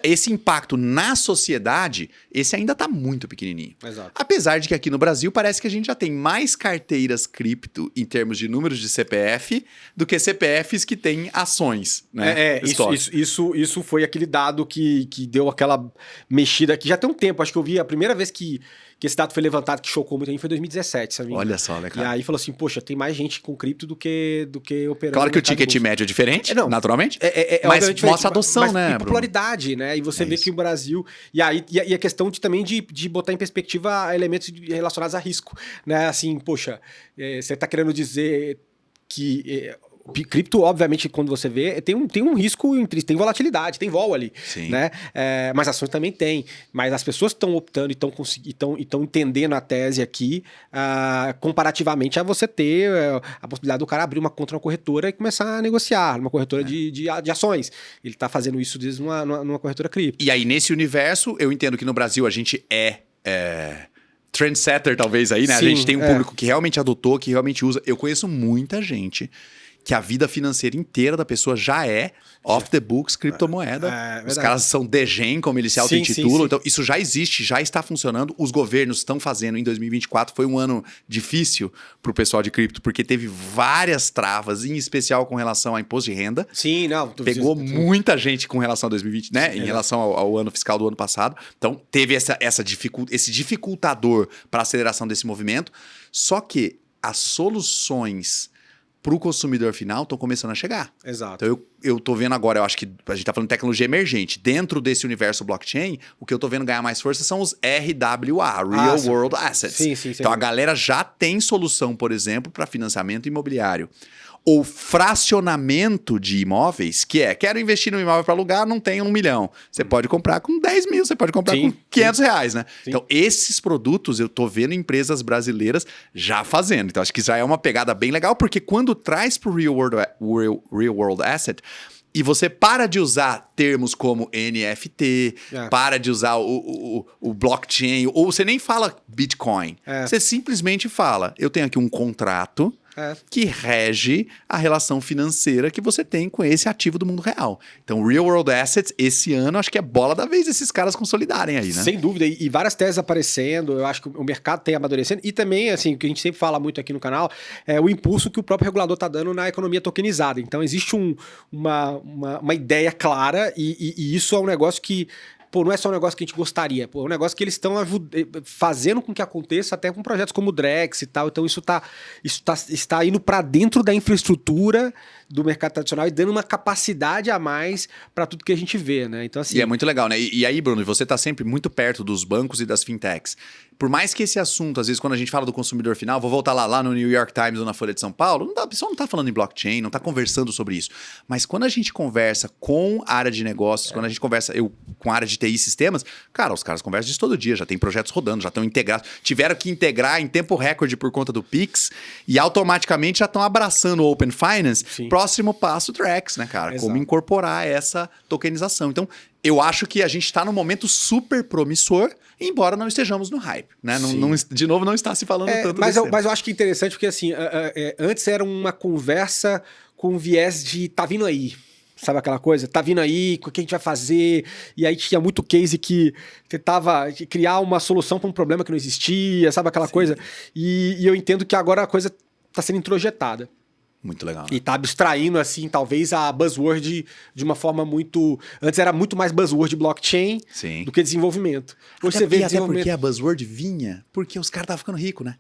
esse impacto na sociedade, esse ainda está muito pequenininho. Exato. Apesar de que aqui no Brasil parece que a gente já tem mais carteiras cripto em termos de números de CPF do que CPFs que têm ações, né? Isso foi aquele dado que deu aquela mexida que já tem um tempo. Acho que eu vi a primeira vez que esse dado foi levantado, que chocou muito a mim, foi em 2017, sabe? Olha só, né, cara? E aí falou assim, poxa, tem mais gente com cripto do que operando. Claro que o ticket médio é diferente, naturalmente. Mas mostra a adoção, né, popularidade, né? E você vê que o Brasil... E a questão também de botar em perspectiva elementos relacionados a risco, né? Assim, poxa, você está querendo dizer que... cripto, obviamente, quando você vê, tem um risco intrínseco, tem volatilidade, tem vol ali, né? Mas ações também tem. Mas as pessoas estão optando e estão entendendo a tese aqui, comparativamente a você ter a possibilidade do cara abrir uma conta na corretora e começar a negociar, numa corretora de ações. Ele está fazendo isso desde numa corretora cripto. E aí, nesse universo, eu entendo que no Brasil a gente trendsetter, talvez, aí, né? Sim, a gente tem um público que realmente adotou, que realmente usa. Eu conheço muita gente que a vida financeira inteira da pessoa já é off the books, criptomoeda. Os caras são degen, como eles se auto-intitulam. Então, isso já existe, já está funcionando. Os governos estão fazendo. Em 2024 foi um ano difícil para o pessoal de cripto, porque teve várias travas, em especial com relação ao imposto de renda. Sim, não. Pegou muita gente com relação a 2020, né? Em relação ao ano fiscal do ano passado. Então, teve esse dificultador para a aceleração desse movimento. Só que as soluções para o consumidor final estão começando a chegar. Exato. Então, eu tô vendo agora, eu acho que a gente está falando de tecnologia emergente. Dentro desse universo blockchain, o que eu tô vendo ganhar mais força são os RWA, Real World Assets. Sim, então, a galera já tem solução, por exemplo, para financiamento imobiliário. Ou fracionamento de imóveis, que quero investir no imóvel para alugar, não tenho 1 milhão. Você pode comprar com 10 mil, você pode comprar com 500 reais, né? Sim. Então, esses produtos eu tô vendo empresas brasileiras já fazendo. Então, acho que já é uma pegada bem legal, porque quando traz para o Real World Asset, e você para de usar termos como NFT, para de usar o blockchain, ou você nem fala Bitcoin. Você simplesmente fala, eu tenho aqui um contrato que rege a relação financeira que você tem com esse ativo do mundo real. Então, Real World Assets, esse ano, acho que é bola da vez esses caras consolidarem aí, né? Sem dúvida, e várias teses aparecendo, eu acho que o mercado tem amadurecendo, e também, assim, o que a gente sempre fala muito aqui no canal, é o impulso que o próprio regulador está dando na economia tokenizada. Então, existe uma ideia clara, e isso é um negócio que não é só um negócio que a gente gostaria, é um negócio que eles estão fazendo com que aconteça até com projetos como o Drex e tal. Então isso está indo para dentro da infraestrutura do mercado tradicional e dando uma capacidade a mais para tudo que a gente vê, né? Então, assim, e é muito legal, né? E aí, Bruno, você está sempre muito perto dos bancos e das fintechs. Por mais que esse assunto, às vezes, quando a gente fala do consumidor final, vou voltar lá no New York Times ou na Folha de São Paulo, a pessoa não está falando em blockchain, não está conversando sobre isso. Mas quando a gente conversa com a área de negócios, quando a gente conversa com a área de TI e sistemas, cara, os caras conversam disso todo dia, já tem projetos rodando, já estão integrados. Tiveram que integrar em tempo recorde por conta do Pix e automaticamente já estão abraçando o Open Finance. Sim. Próximo passo, Drex, né, cara? Exato. Como incorporar essa tokenização. Então, eu acho que a gente está num momento super promissor, embora não estejamos no hype, né? De novo, não está se falando tanto mas desse eu acho que é interessante porque, assim, antes era uma conversa com viés de tá vindo aí. Sabe aquela coisa? Tá vindo aí, o que a gente vai fazer? E aí tinha muito case que tentava criar uma solução para um problema que não existia, sabe aquela coisa? E eu entendo que agora a coisa está sendo introjetada. Muito legal, né? E tá abstraindo, assim, talvez a buzzword de uma forma muito... Antes era muito mais buzzword blockchain do que desenvolvimento. Hoje você vê desenvolvimento... Até porque a buzzword vinha porque os caras estavam ficando ricos, né?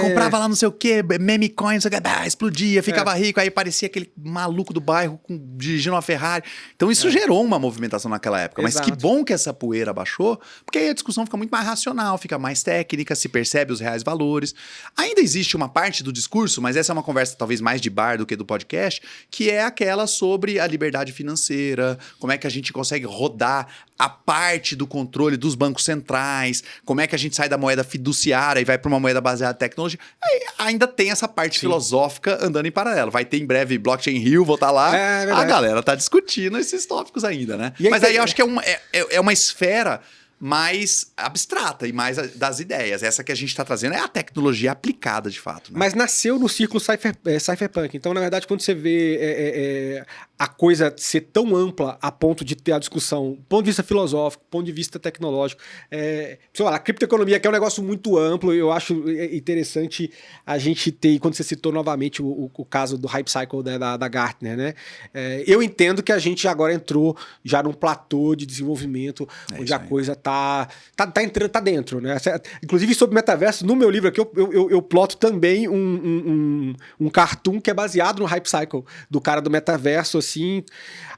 Comprava lá não sei o quê, meme coin, não sei o quê, explodia, ficava rico, aí parecia aquele maluco do bairro dirigindo uma Ferrari. Então isso gerou uma movimentação naquela época. Exato. Mas que bom que essa poeira baixou, porque aí a discussão fica muito mais racional, fica mais técnica, se percebe os reais valores. Ainda existe uma parte do discurso, mas essa é uma conversa talvez mais de bar do que do podcast, que é aquela sobre a liberdade financeira, como é que a gente consegue rodar a parte do controle dos bancos centrais, como é que a gente sai da moeda fiduciária e vai para uma moeda baseada em tecnologia. Aí ainda tem essa parte filosófica andando em paralelo. Vai ter em breve Blockchain Rio, vou estar lá. A galera tá discutindo esses tópicos ainda, né? Mas aí eu acho que é uma esfera mais abstrata e mais das ideias. Essa que a gente está trazendo é a tecnologia aplicada, de fato. Né? Mas nasceu no círculo cypherpunk. Então, na verdade, quando você vê a coisa ser tão ampla a ponto de ter a discussão, ponto de vista filosófico, ponto de vista tecnológico, sei lá, a criptoeconomia, que é um negócio muito amplo, eu acho interessante a gente ter, quando você citou novamente o caso do Hype Cycle da Gartner, né? Eu entendo que a gente agora entrou já num platô de desenvolvimento, onde a coisa tá entrando, tá dentro, né? Inclusive, sobre metaverso, no meu livro aqui, eu ploto também um cartoon que é baseado no Hype Cycle do cara do metaverso, assim,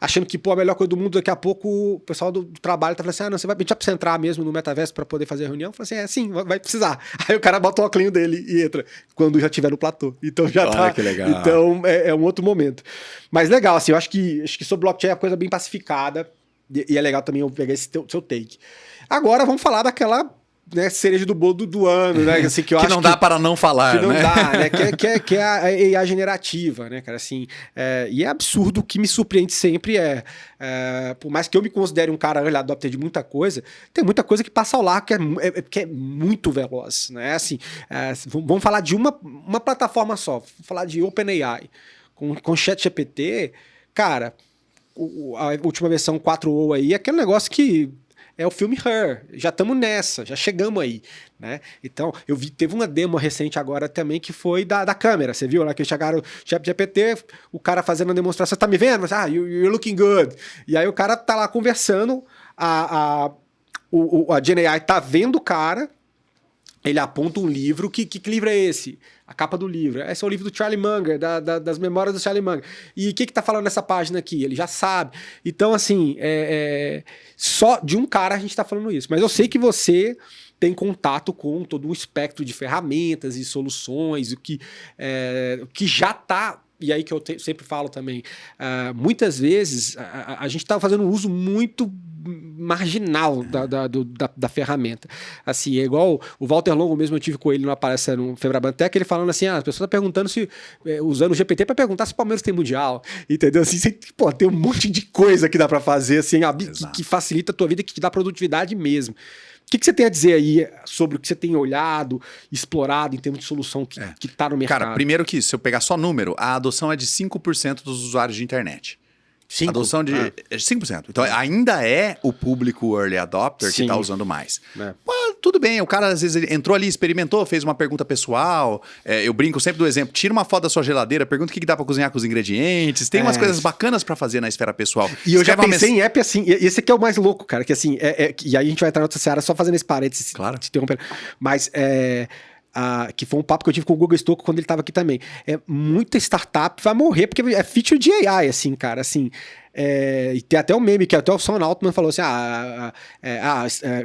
achando que, a melhor coisa do mundo, daqui a pouco o pessoal do trabalho tá falando assim, não, você vai pedir pra você entrar mesmo no metaverso pra poder fazer a reunião? Eu falei assim, sim, vai precisar. Aí o cara bota o óculos dele e entra, quando já tiver no platô. Então já tá. Que legal. Então é um outro momento. Mas legal, assim, eu acho que sobre blockchain é uma coisa bem pacificada e é legal também eu pegar esse seu take. Agora vamos falar daquela, né, cereja do bolo do ano, né? Assim, que eu acho não dá para não falar, que não né? dá, né? Que é a AI generativa, né, cara? Assim, e é absurdo, o que me surpreende sempre por mais que eu me considere um cara early adopter de muita coisa, tem muita coisa que passa ao largo que é muito veloz, né? Assim, vamos falar de uma plataforma só, vamos falar de OpenAI. Com ChatGPT, cara, a última versão 4.0 aí é aquele negócio que é o filme Her. Já estamos nessa, já chegamos aí, né? Então, teve uma demo recente agora também que foi da câmera. Você viu lá que chegaram o ChatGPT, o cara fazendo a demonstração, você tá me vendo? Mas, you're looking good. E aí o cara tá lá conversando, a GenAI tá vendo o cara, ele aponta um livro. Que livro é esse? A capa do livro. Esse é o livro do Charlie Munger, das memórias do Charlie Munger. E o que tá falando nessa página aqui? Ele já sabe. Então, assim, só de um cara a gente tá falando isso. Mas eu sei que você tem contato com todo um espectro de ferramentas e soluções, o que já tá... E aí que eu sempre falo também, muitas vezes a gente está fazendo um uso muito marginal da ferramenta. Assim, é igual o Walter Longo mesmo, eu tive com ele numa palestra no Febrabantec, ele falando assim, as pessoas estão perguntando se, usando o GPT para perguntar se o Palmeiras tem Mundial, entendeu? Assim, tem um monte de coisa que dá para fazer, assim, que facilita a tua vida, que te dá produtividade mesmo. que você tem a dizer aí sobre o que você tem olhado, explorado em termos de solução que tá no mercado? Cara, primeiro que se eu pegar só número, a adoção é de 5% dos usuários de internet. 5%? Adoção de 5%. Então, ainda é o público early adopter que está usando mais. Pô, tudo bem, o cara às vezes ele entrou ali, experimentou, fez uma pergunta pessoal. Eu brinco sempre do exemplo, tira uma foto da sua geladeira, pergunta o que dá para cozinhar com os ingredientes. Tem umas coisas bacanas para fazer na esfera pessoal. E eu já pensei em app assim, esse aqui é o mais louco, cara, que assim, e aí a gente vai entrar em outra seara, só fazendo esse parênteses, claro. te interrompendo, mas que foi um papo que eu tive com o Google Stocco quando ele estava aqui também. Muita startup vai morrer, porque é feature de AI, assim, cara, assim. E tem até um meme que até o Sam Altman falou assim: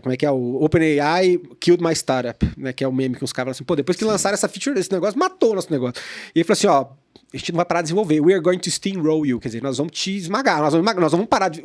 como é que é? O OpenAI killed my startup, né? Que é o meme que os caras falam assim: pô, depois que lançaram essa feature, esse negócio matou o nosso negócio. E ele falou assim: ó, a gente não vai parar de desenvolver. We are going to steamroll you. Quer dizer, nós vamos te esmagar. Nós vamos parar de...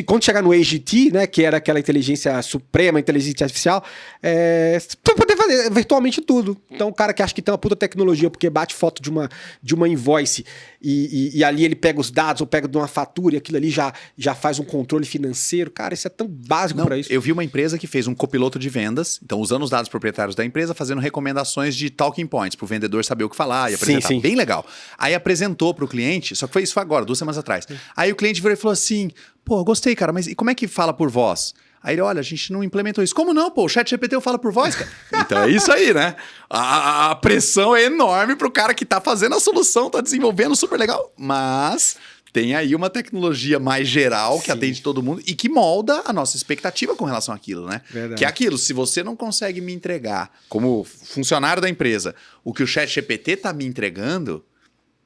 Quando chegar no AGT, né, que era aquela inteligência suprema, inteligência artificial, você vai poder fazer virtualmente tudo. Então, o cara que acha que tem uma puta tecnologia porque bate foto de uma invoice e ali ele pega os dados ou pega de uma fatura e aquilo ali já faz um controle financeiro. Cara, isso é tão básico para isso. Eu vi uma empresa que fez um copiloto de vendas, então usando os dados proprietários da empresa, fazendo recomendações de talking points, para o vendedor saber o que falar e apresentar. Sim. Bem legal. Aí apresentou para o cliente, só que foi isso agora, 2 semanas atrás. Aí o cliente virou e falou assim, pô, gostei, cara, mas e como é que fala por voz? Aí ele, olha, a gente não implementou isso. Como não, pô? O ChatGPT fala por voz, cara. Então é isso aí, né? A pressão é enorme pro cara que tá fazendo a solução, tá desenvolvendo super legal, mas... tem aí uma tecnologia mais geral que atende todo mundo e que molda a nossa expectativa com relação àquilo, né? Verdade. Que é aquilo, se você não consegue me entregar, como funcionário da empresa, o que o ChatGPT tá me entregando,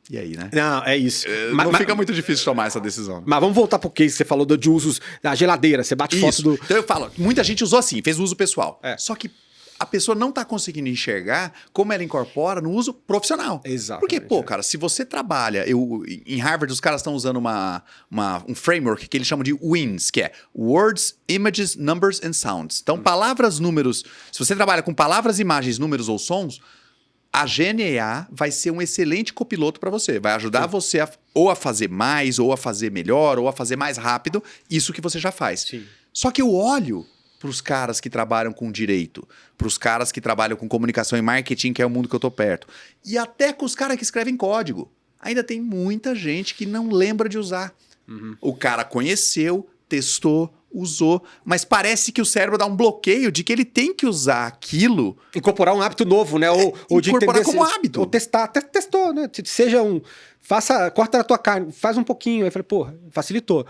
e aí, né? Não, é isso. Não fica muito difícil tomar essa decisão. Mas vamos voltar pro case que você falou de usos da geladeira, você bate foto do... Então eu falo, muita gente usou assim, fez uso pessoal. Só que a pessoa não está conseguindo enxergar como ela incorpora no uso profissional. Exato. Porque, pô, cara, se você trabalha... em Harvard, os caras estão usando um framework que eles chamam de WINS, que é Words, Images, Numbers and Sounds. Então, palavras, números... Se você trabalha com palavras, imagens, números ou sons, a GNA vai ser um excelente copiloto para você. Vai ajudar você ou a fazer mais, ou a fazer melhor, ou a fazer mais rápido isso que você já faz. Sim. Só que eu olho para os caras que trabalham com direito, para os caras que trabalham com comunicação e marketing, que é o mundo que eu tô perto, e até com os caras que escrevem código. Ainda tem muita gente que não lembra de usar. O cara conheceu, testou, usou, mas parece que o cérebro dá um bloqueio de que ele tem que usar aquilo. Incorporar um hábito novo, né? Ou de incorporar como hábito. Ou testar. Testou, né? Seja corta na tua carne, faz um pouquinho. Aí eu falei, pô, facilitou.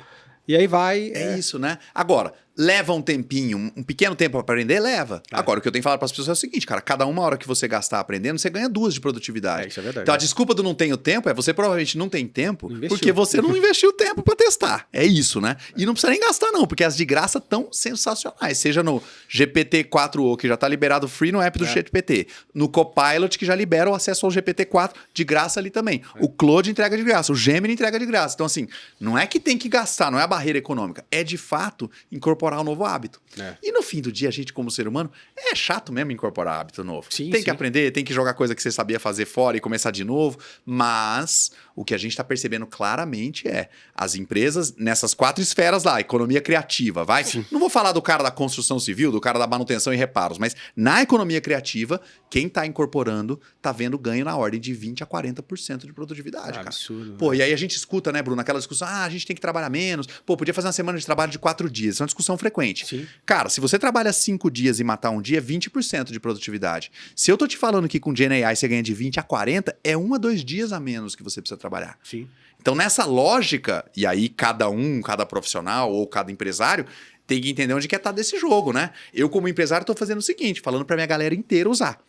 E aí vai... É isso, né? Agora, leva um tempinho, um pequeno tempo para aprender? Leva. Agora, o que eu tenho que falar para as pessoas é o seguinte, cara, cada uma hora que você gastar aprendendo, você ganha 2 de produtividade. Isso é verdade. Então, a desculpa do não tenho tempo é você provavelmente não tem tempo Investiu. porque você não investiu tempo para testar. É isso, né? E não precisa nem gastar não, porque as de graça estão sensacionais. Seja no GPT-4o, que já está liberado free no app do ChatGPT. No Copilot, que já libera o acesso ao GPT-4 de graça ali também. O Claude entrega de graça. O Gemini entrega de graça. Então, assim, não é que tem que gastar, não é a barreira econômica. É, de fato, incorporar um novo hábito. E no fim do dia, a gente, como ser humano, é chato mesmo incorporar hábito novo. Tem que aprender, tem que jogar coisa que você sabia fazer fora e começar de novo. Mas o que a gente está percebendo claramente é as empresas nessas 4 esferas lá, economia criativa, vai? Não vou falar do cara da construção civil, do cara da manutenção e reparos, mas na economia criativa, quem está incorporando está vendo ganho na ordem de 20% a 40% de produtividade, cara. Absurdo. Pô, e aí a gente escuta, né, Bruno, aquela discussão, a gente tem que trabalhar menos, pô, podia fazer uma semana de trabalho de 4 dias, isso é uma discussão frequente. Sim. Cara, se você trabalha 5 dias e matar um dia, é 20% de produtividade. Se eu tô te falando que com GenAI você ganha de 20 a 40, é 1 a 2 dias a menos que você precisa trabalhar. Sim. Então, nessa lógica, e aí cada profissional ou cada empresário tem que entender onde quer estar desse jogo, né? Eu, como empresário, tô fazendo o seguinte, falando pra minha galera inteira usar.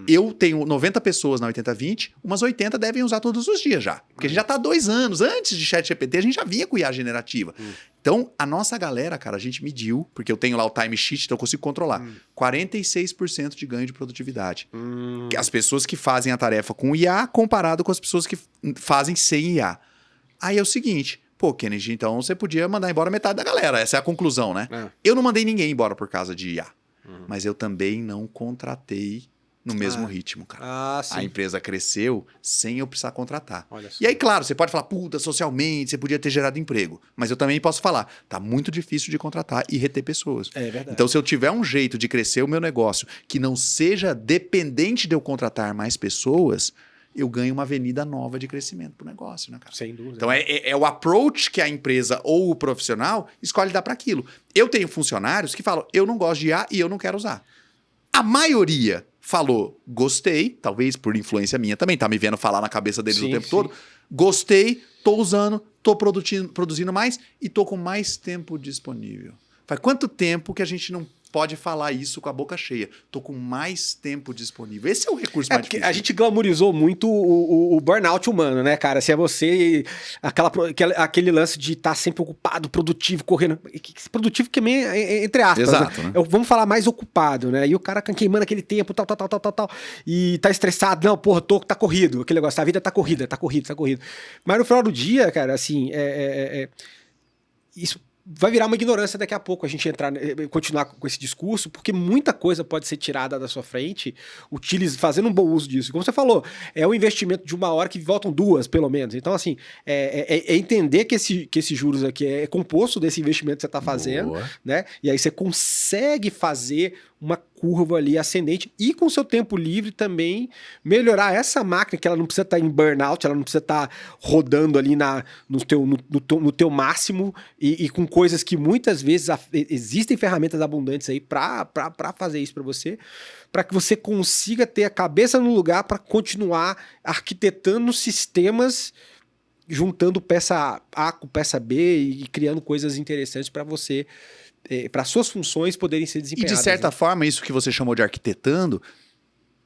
Eu tenho 90 pessoas na 80/20, umas 80 devem usar todos os dias já. Porque a gente já tá há 2 anos. Antes de ChatGPT, a gente já vinha com IA generativa. Então, a nossa galera, cara, a gente mediu, porque eu tenho lá o time sheet, então eu consigo controlar. 46% de ganho de produtividade. As pessoas que fazem a tarefa com IA comparado com as pessoas que fazem sem IA. Aí é o seguinte... Pô, Kennedy, então você podia mandar embora metade da galera. Essa é a conclusão, né? Eu não mandei ninguém embora por causa de IA. Mas eu também não contratei no mesmo ritmo, cara. Sim. A empresa cresceu sem eu precisar contratar. Olha só. E aí, claro, você pode falar, puta, socialmente, você podia ter gerado emprego. Mas eu também posso falar, tá muito difícil de contratar e reter pessoas. É verdade. Então, se eu tiver um jeito de crescer o meu negócio que não seja dependente de eu contratar mais pessoas, eu ganho uma avenida nova de crescimento pro negócio, né, cara? Sem dúvida. Então, é o approach que a empresa ou o profissional escolhe dar para aquilo. Eu tenho funcionários que falam, eu não gosto de IA e eu não quero usar. A maioria falou, gostei, talvez por influência minha também, tá me vendo falar na cabeça deles o tempo todo. Gostei, tô usando, tô produzindo mais e tô com mais tempo disponível. Faz quanto tempo que a gente não pode falar isso com a boca cheia? Tô com mais tempo disponível. Esse é o recurso mais porque difícil. a gente glamourizou muito o burnout humano, né, cara? Se é você, aquele lance de estar sempre ocupado, produtivo, correndo. Produtivo que é entre aspas. Exato, né? Né? Vamos falar mais ocupado, né? E o cara queimando aquele tempo, tal. E tá estressado. Não, porra, tá corrido. Aquele negócio, a vida tá corrida. Mas no final do dia, cara, assim, isso vai virar uma ignorância daqui a pouco a gente continuar com esse discurso, porque muita coisa pode ser tirada da sua frente fazendo um bom uso disso. Como você falou, é um investimento de 1 hora que voltam 2, pelo menos. Então, assim, é entender que esse juros aqui é composto desse investimento que você está fazendo, né? E aí você consegue fazer uma curva ali ascendente e com seu tempo livre também melhorar essa máquina, que ela não precisa estar em burnout, ela não precisa estar rodando ali no teu máximo e com coisas que muitas vezes existem ferramentas abundantes aí para fazer isso para você, para que você consiga ter a cabeça no lugar para continuar arquitetando sistemas, juntando peça A com peça B e criando coisas interessantes para você, para suas funções poderem ser desempenhadas. E de certa forma, isso que você chamou de arquitetando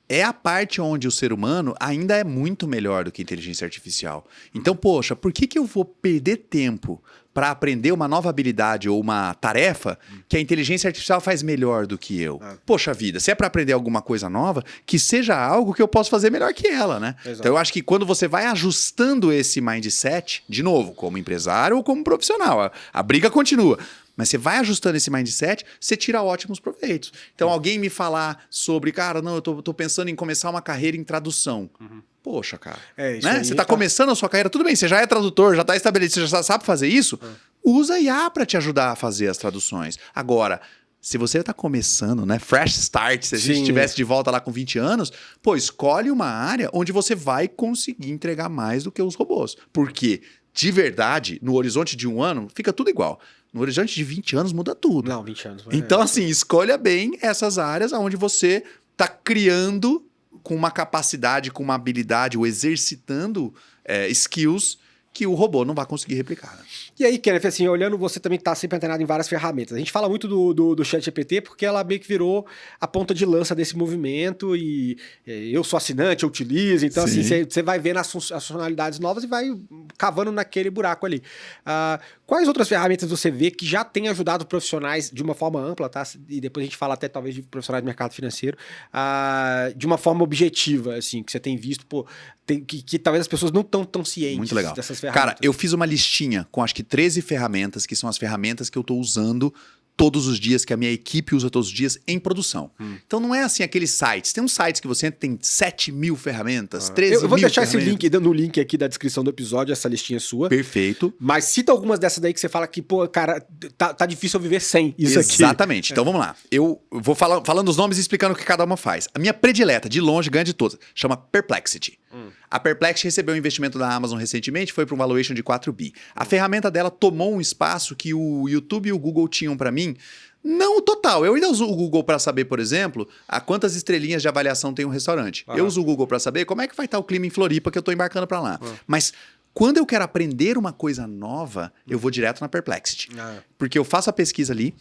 é a parte onde o ser humano ainda é muito melhor do que a inteligência artificial. Então, poxa, por que eu vou perder tempo para aprender uma nova habilidade ou uma tarefa que a inteligência artificial faz melhor do que eu? Poxa vida, se é para aprender alguma coisa nova, que seja algo que eu possa fazer melhor que ela, né? Exato. Então, eu acho que quando você vai ajustando esse mindset, de novo, como empresário ou como profissional, a briga continua. Mas você vai ajustando esse mindset, você tira ótimos proveitos. Então, alguém me falar sobre, cara, não, eu tô pensando em começar uma carreira em tradução. Poxa, cara. Né? Você tá começando a sua carreira, tudo bem, você já é tradutor, já tá estabelecido, você já sabe fazer isso, usa IA para te ajudar a fazer as traduções. Agora, se você tá começando, né, fresh start, se a gente estivesse de volta lá com 20 anos, pô, escolhe uma área onde você vai conseguir entregar mais do que os robôs. Porque, de verdade, no horizonte de 1 ano, fica tudo igual. No horizonte de 20 anos muda tudo. Não, 20 anos. Então, assim, escolha bem essas áreas onde você está criando com uma capacidade, com uma habilidade, ou exercitando skills que o robô não vai conseguir replicar. Né? E aí, Kenneth, assim, olhando, você também está sempre antenado em várias ferramentas. A gente fala muito do ChatGPT porque ela meio que virou a ponta de lança desse movimento e eu sou assinante, eu utilizo, então assim, você vai vendo as funcionalidades novas e vai cavando naquele buraco ali. Quais outras ferramentas você vê que já têm ajudado profissionais de uma forma ampla, tá? E depois a gente fala até talvez de profissionais do mercado financeiro, de uma forma objetiva, assim, que você tem visto, pô, que talvez as pessoas não estão tão cientes Muito legal. dessas ferramentas. Cara, eu fiz uma listinha com acho que 13 ferramentas, que são as ferramentas que eu estou usando todos os dias, que a minha equipe usa todos os dias em produção. Então não é assim aqueles sites. Tem uns sites que você tem 7 mil ferramentas, 13 mil. Eu vou deixar esse link no link aqui da descrição do episódio, essa listinha sua. Perfeito. Mas cita algumas dessas daí que você fala que, pô, cara, tá difícil eu viver sem isso aqui. Exatamente. Então vamos lá. Eu vou falando os nomes e explicando o que cada uma faz. A minha predileta, de longe, ganha de todas, chama Perplexity. A Perplexity recebeu um investimento da Amazon recentemente, foi para um valuation de 4 bi. A ferramenta dela tomou um espaço que o YouTube e o Google tinham para mim. Não o total. Eu ainda uso o Google para saber, por exemplo, a quantas estrelinhas de avaliação tem um restaurante. Eu uso o Google para saber como é que vai estar o clima em Floripa que eu estou embarcando para lá. Mas quando eu quero aprender uma coisa nova, eu vou direto na Perplexity. Porque eu faço a pesquisa ali,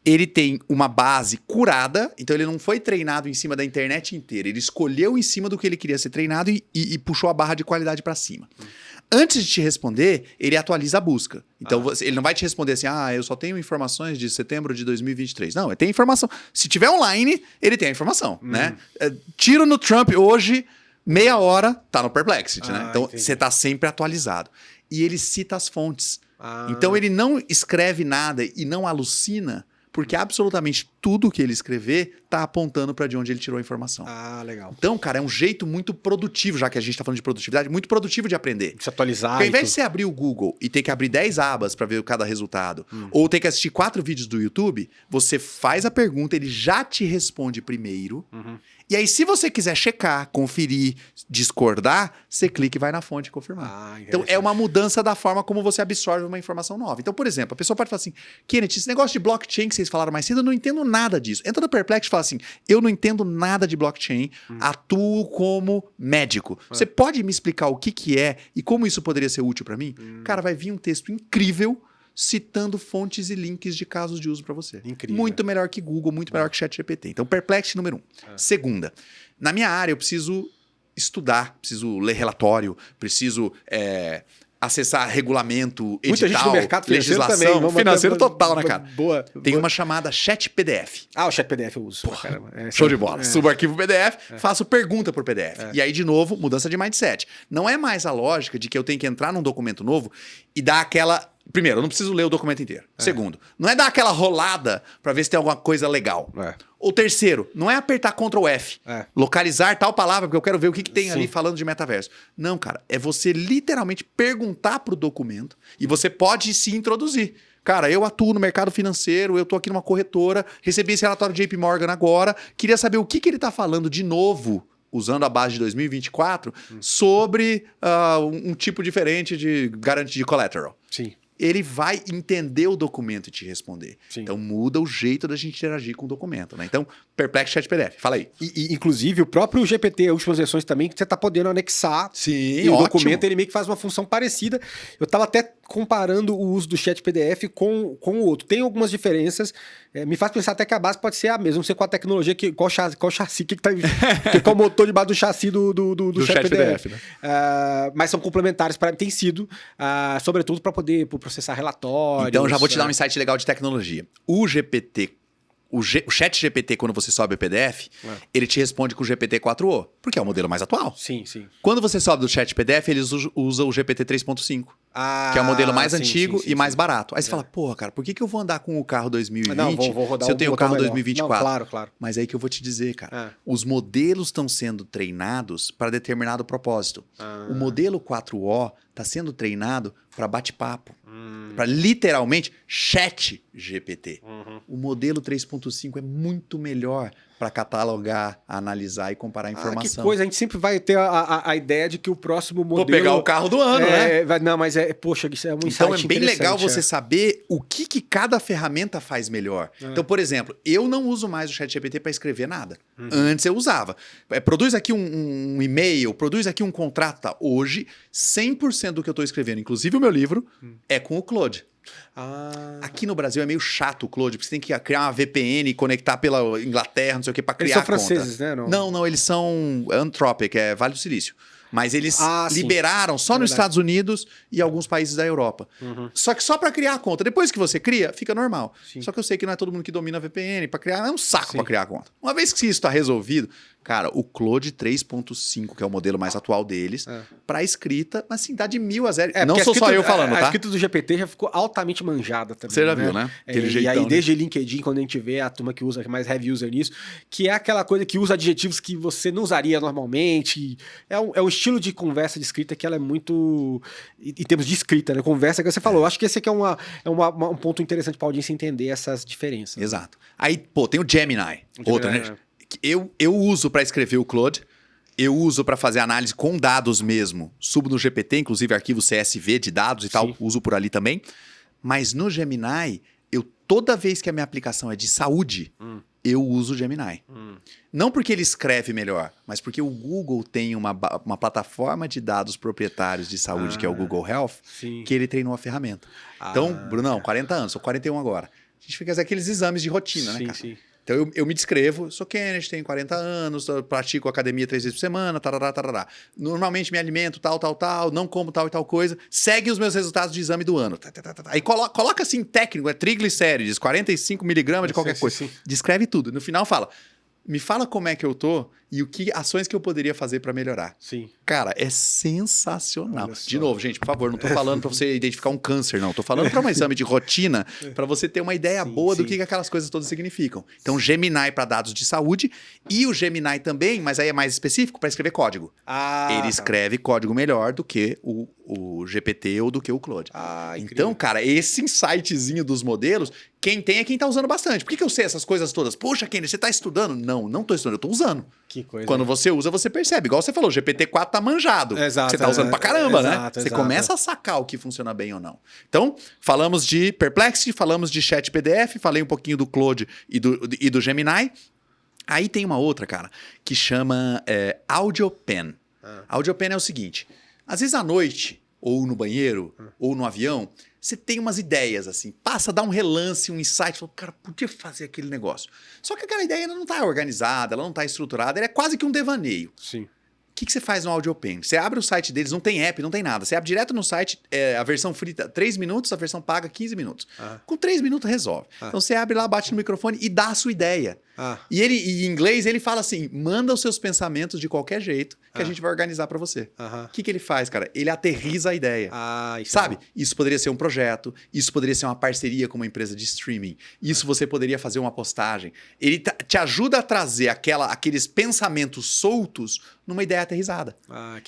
ele tem uma base curada, então ele não foi treinado em cima da internet inteira. Ele escolheu em cima do que ele queria ser treinado e puxou a barra de qualidade para cima. Antes de te responder, ele atualiza a busca. Então, ele não vai te responder assim, eu só tenho informações de setembro de 2023. Não, ele tem informação. Se tiver online, ele tem a informação, né? Tiro no Trump hoje, meia hora, tá no Perplexity, né? Então, você tá sempre atualizado. E ele cita as fontes. Então, ele não escreve nada e não alucina, porque absolutamente tudo que ele escrever tá apontando para de onde ele tirou a informação. Ah, legal. Então, cara, é um jeito muito produtivo, já que a gente tá falando de produtividade, muito produtivo de aprender. Se atualizar. Porque ao invés de você abrir o Google e ter que abrir 10 abas para ver cada resultado, ou ter que assistir 4 vídeos do YouTube, você faz a pergunta, ele já te responde primeiro. E aí, se você quiser checar, conferir, discordar, você clica e vai na fonte confirmar. Então, é uma mudança da forma como você absorve uma informação nova. Então, por exemplo, a pessoa pode falar assim, Kenneth, esse negócio de blockchain que vocês falaram mais cedo, eu não entendo nada disso. Entra no Perplex e fala assim, eu não entendo nada de blockchain, atuo como médico. Você pode me explicar o que é e como isso poderia ser útil para mim? Cara, vai vir um texto incrível citando fontes e links de casos de uso para você. Incrível. Muito melhor que Google, muito melhor que ChatGPT. Então, Perplexity número 1. Segunda, na minha área eu preciso estudar, preciso ler relatório, preciso acessar regulamento, edital, muita gente no mercado financeiro legislação, também. financeiro total, né, cara? Boa. Tem uma chamada ChatPDF. Ah, o ChatPDF eu uso. Caramba. Show de bola. Subo o arquivo PDF, faço pergunta por PDF. E aí, de novo, mudança de mindset. Não é mais a lógica de que eu tenho que entrar num documento novo e dar aquela... Primeiro, eu não preciso ler o documento inteiro. Segundo, não é dar aquela rolada para ver se tem alguma coisa legal. Ou terceiro, não é apertar Ctrl F, localizar tal palavra, porque eu quero ver o que tem ali falando de metaverso. Não, cara, é você literalmente perguntar pro documento e você pode se introduzir. Cara, eu atuo no mercado financeiro, eu tô aqui numa corretora, recebi esse relatório de JP Morgan agora, queria saber o que ele tá falando de novo, usando a base de 2024, sobre um tipo diferente de garantia de collateral. Sim. Ele vai entender o documento e te responder. Sim. Então muda o jeito da gente interagir com o documento, né? Então, Perplex Chat PDF. Fala aí. Inclusive, o próprio GPT, as últimas versões também, que você está podendo anexar. Sim, e o documento, ele meio que faz uma função parecida. Eu estava até comparando o uso do Chat PDF com o outro. Tem algumas diferenças. Me faz pensar até que a base pode ser a mesma. Não sei qual a tecnologia, qual chassi, qual o motor debaixo do chassi do Chat PDF. Né? Mas são complementares para tem sido, sobretudo para poder processar relatórios. Então, já vou te dar um insight legal de tecnologia. O GPT, o Chat GPT, quando você sobe o PDF, ele te responde com o GPT 4o, porque é o modelo mais atual. Sim, sim. Quando você sobe do Chat PDF, eles usam o GPT 3.5. Que é o modelo mais antigo e mais barato. Aí você fala, porra, cara, por que eu vou andar com o carro 2020 vou rodar se eu tenho o carro 2024? Não, claro. Mas aí que eu vou te dizer, cara. Os modelos estão sendo treinados para determinado propósito. O modelo 4O está sendo treinado para bate-papo. Para literalmente chat GPT. O modelo 3.5 é muito melhor para catalogar, analisar e comparar informação. Que coisa, a gente sempre vai ter a ideia de que o próximo modelo... Vou pegar o carro do ano, né? Não, mas poxa, isso é um insight Então é bem legal você saber o que cada ferramenta faz melhor. Então, por exemplo, eu não uso mais o ChatGPT para escrever nada. Antes eu usava. Produz aqui um e-mail, produz aqui um contrato. Tá? Hoje, 100% do que eu estou escrevendo, inclusive o meu livro, é com o Claude. Aqui no Brasil é meio chato o Claude, porque você tem que criar uma VPN e conectar pela Inglaterra, não sei o que, para criar conta. Eles são franceses, né? Não, eles são Anthropic, é Vale do Silício. Mas eles liberaram só nos Estados Unidos e alguns países da Europa. Só que só para criar a conta. Depois que você cria, fica normal. Só que eu sei que não é todo mundo que domina a VPN. Para criar, é um saco para criar a conta. Uma vez que isso está resolvido, cara, o Claude 3.5, que é o modelo mais atual deles, para escrita, assim, dá de 1000 a 0. Não sou só eu falando, tá? A escrita do GPT já ficou altamente manjada também. Você já viu, né? E aí, desde LinkedIn, quando a gente vê a turma que usa, que mais heavy user nisso, que é aquela coisa que usa adjetivos que você não usaria normalmente. É um estilo de conversa de escrita que ela é muito... Em termos de escrita, né? Conversa que você falou. Eu acho que esse aqui é um ponto interessante para a audiência entender essas diferenças. Exato. Aí, tem o Gemini. Outra, né? Eu uso para escrever o Claude, eu uso para fazer análise com dados mesmo. Subo no GPT, inclusive arquivo CSV de dados e tal, uso por ali também. Mas no Gemini, toda vez que a minha aplicação é de saúde, eu uso o Gemini. Não porque ele escreve melhor, mas porque o Google tem uma plataforma de dados proprietários de saúde, que é o Google Health, que ele treinou a ferramenta. Então, Brunão, 40 anos, sou 41 agora. A gente fica fazendo aqueles exames de rotina, né, cara? Sim. Então, eu me descrevo, sou Kenneth, tenho 40 anos, pratico academia 3 vezes por semana, tarará. Normalmente me alimento tal, não como tal e tal coisa. Segue os meus resultados de exame do ano. Aí coloca assim técnico, triglicérides, 45 miligramas de qualquer coisa. Descreve tudo. No final fala, me fala como é que eu tô e o que ações que eu poderia fazer para melhorar. Sim. Cara, é sensacional. Olha só. De novo, gente, por favor, não tô falando para você identificar um câncer, não. Tô falando para um exame de rotina, para você ter uma ideia boa do que aquelas coisas todas significam. Então, Gemini para dados de saúde e o Gemini também, mas aí é mais específico, para escrever código. Ele escreve código melhor do que o GPT ou do que o Claude. Então, cara, esse insightzinho dos modelos, quem tem é quem tá usando bastante. Por que eu sei essas coisas todas? Poxa, Kenny, você tá estudando? Não tô estudando, eu tô usando. Que coisa. Quando você usa, você percebe. Igual você falou, o GPT-4 tá manjado. Exato, você tá usando pra caramba, né? Você exato. começa a sacar o que funciona bem ou não. Então, falamos de Perplexity, falamos de Chat PDF, falei um pouquinho do Claude e do Gemini. Aí tem uma outra, cara, que chama AudioPen. AudioPen é o seguinte, às vezes à noite, ou no banheiro, ou no avião, você tem umas ideias, assim, dá um relance, um insight, fala, cara, podia fazer aquele negócio. Só que aquela ideia ainda não tá organizada, ela não tá estruturada, ela é quase que um devaneio. Sim. O que você faz no AudioPen? Você abre o site deles, não tem app, não tem nada. Você abre direto no site, a versão free 3 minutos, a versão paga 15 minutos. Com 3 minutos resolve. Então você abre lá, bate no microfone e dá a sua ideia. E em inglês ele fala assim, manda os seus pensamentos de qualquer jeito que a gente vai organizar para você. O que ele faz, cara? Ele aterriza a ideia. Sabe? Isso poderia ser um projeto, isso poderia ser uma parceria com uma empresa de streaming, isso você poderia fazer uma postagem. Ele te ajuda a trazer aqueles pensamentos soltos numa ideia aterrizada.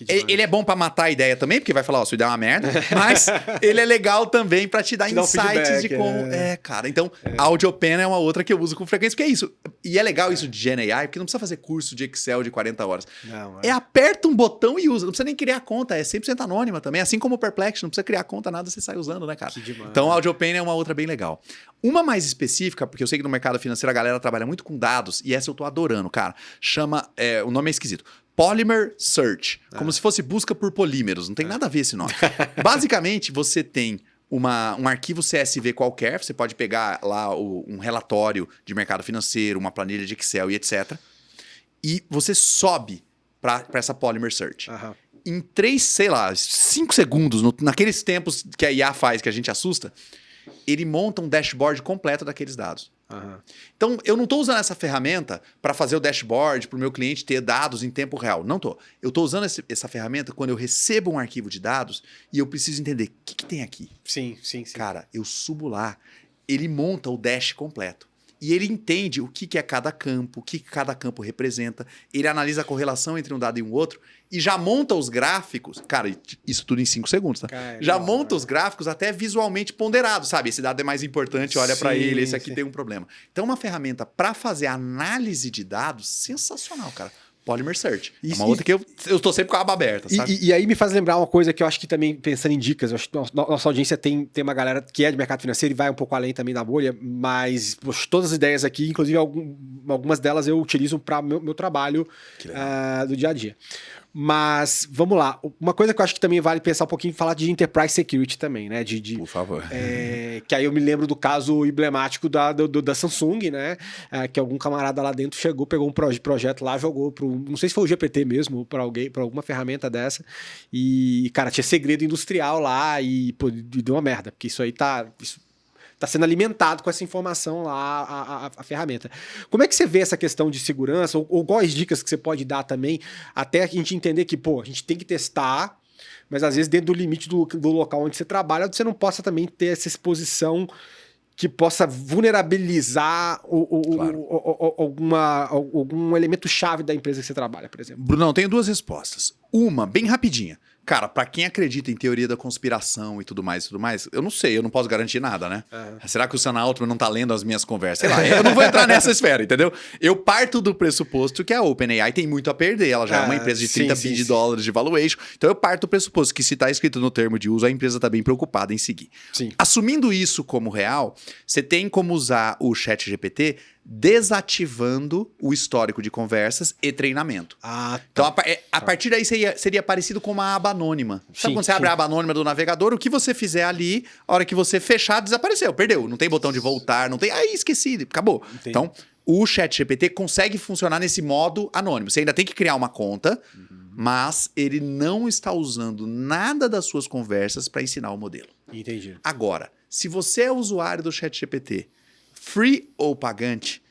Ele é bom para matar a ideia também, porque vai falar, ó, sua ideia é uma merda, mas ele é legal também para te dar insights de como... cara. Então, a AudioPen é uma outra que eu uso com frequência, porque é isso. E é legal isso de Gen AI, porque não precisa fazer curso de Excel de 40 horas. Aperta um botão e usa. Não precisa nem criar conta, é 100% anônima também. Assim como o Perplexity, não precisa criar conta, nada, você sai usando, né, cara? Então, a AudioPen é uma outra bem legal. Uma mais específica, porque eu sei que no mercado financeiro a galera trabalha muito com dados, e essa eu tô adorando, cara. Chama, o nome é esquisito, Polymer Search, como se fosse busca por polímeros. Não tem nada a ver esse nome. Basicamente, você tem um arquivo CSV qualquer, você pode pegar lá um relatório de mercado financeiro, uma planilha de Excel e etc. E você sobe para essa Polymer Search. Em 5 segundos, naqueles tempos que a IA faz, que a gente assusta, ele monta um dashboard completo daqueles dados. Então, eu não estou usando essa ferramenta para fazer o dashboard, para o meu cliente ter dados em tempo real. Não estou. Eu estou usando essa ferramenta quando eu recebo um arquivo de dados e eu preciso entender o que tem aqui. Sim. Cara, eu subo lá, ele monta o dash completo. E ele entende o que é cada campo, o que cada campo representa. Ele analisa a correlação entre um dado e um outro e já monta os gráficos. Cara, isso tudo em 5 segundos, tá? Já monta os gráficos até visualmente ponderados, sabe? Esse dado é mais importante, olha para ele, esse aqui tem um problema. Então, uma ferramenta para fazer análise de dados sensacional, cara. Polymer Search. É uma outra que eu tô sempre com a aba aberta, sabe? E aí me faz lembrar uma coisa que eu acho que também, pensando em dicas, eu acho que nossa audiência tem uma galera que é de mercado financeiro e vai um pouco além também da bolha, mas poxa, todas as ideias aqui, inclusive algumas delas eu utilizo para meu trabalho do dia a dia. Mas, vamos lá. Uma coisa que eu acho que também vale pensar um pouquinho, falar de Enterprise Security também, né? Por favor. Que aí eu me lembro do caso emblemático da Samsung, né? Que algum camarada lá dentro chegou, pegou um projeto lá, jogou não sei se foi o GPT mesmo, para alguma ferramenta dessa. E, cara, tinha segredo industrial lá e, pô, deu uma merda, porque isso aí tá sendo alimentado com essa informação lá, a ferramenta. Como é que você vê essa questão de segurança? Ou quais dicas que você pode dar também, até a gente entender que, pô, a gente tem que testar, mas às vezes dentro do limite do local onde você trabalha, você não possa também ter essa exposição que possa vulnerabilizar algum elemento chave da empresa que você trabalha, por exemplo. Brunão, tenho 2 respostas. Uma, bem rapidinha. Cara, pra quem acredita em teoria da conspiração e tudo mais, eu não sei, eu não posso garantir nada, né? Será que o Sam Altman não tá lendo as minhas conversas? Sei lá, eu não vou entrar nessa esfera, entendeu? Eu parto do pressuposto que a OpenAI tem muito a perder, ela já é uma empresa de 30 bi de dólares de valuation, então eu parto do pressuposto que se tá escrito no termo de uso, a empresa tá bem preocupada em seguir. Assumindo isso como real, você tem como usar o ChatGPT desativando o histórico de conversas e treinamento. Então, a partir daí seria parecido com uma aba anônima. Sabe quando você abre a aba anônima do navegador, o que você fizer ali, a hora que você fechar, desapareceu, perdeu. Não tem botão de voltar, não tem... Aí, esqueci, acabou. Entendi. Então, o ChatGPT consegue funcionar nesse modo anônimo. Você ainda tem que criar uma conta, mas ele não está usando nada das suas conversas para ensinar o modelo. Entendi. Agora, se você é usuário do ChatGPT, free ou pagante,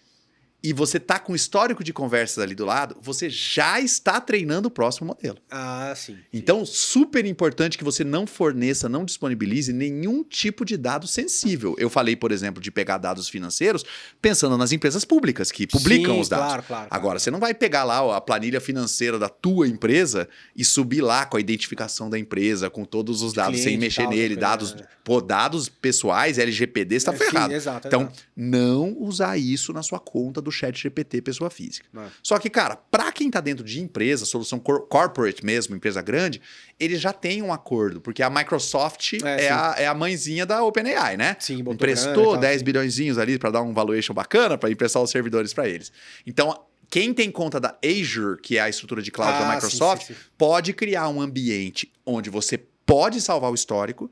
e você tá com histórico de conversas ali do lado, você já está treinando o próximo modelo. Ah, sim. Então, super importante que você não forneça, não disponibilize nenhum tipo de dado sensível. Eu falei, por exemplo, de pegar dados financeiros pensando nas empresas públicas que publicam os dados. Claro. Agora, você não vai pegar lá a planilha financeira da tua empresa e subir lá com a identificação da empresa, com todos os dados, sem mexer nele, dados pessoais, LGPD, você tá ferrado. Sim, exato. Então, não usar isso na sua conta do ChatGPT pessoa física. Só que, cara, para quem tá dentro de empresa, solução corporate mesmo, empresa grande, ele já tem um acordo, porque a Microsoft é a mãezinha da OpenAI, né? Sim, emprestou 10 bilhõezinhos ali para dar um valuation bacana, para emprestar os servidores para eles. Então, quem tem conta da Azure, que é a estrutura de cloud da Microsoft, pode criar um ambiente onde você pode salvar o histórico,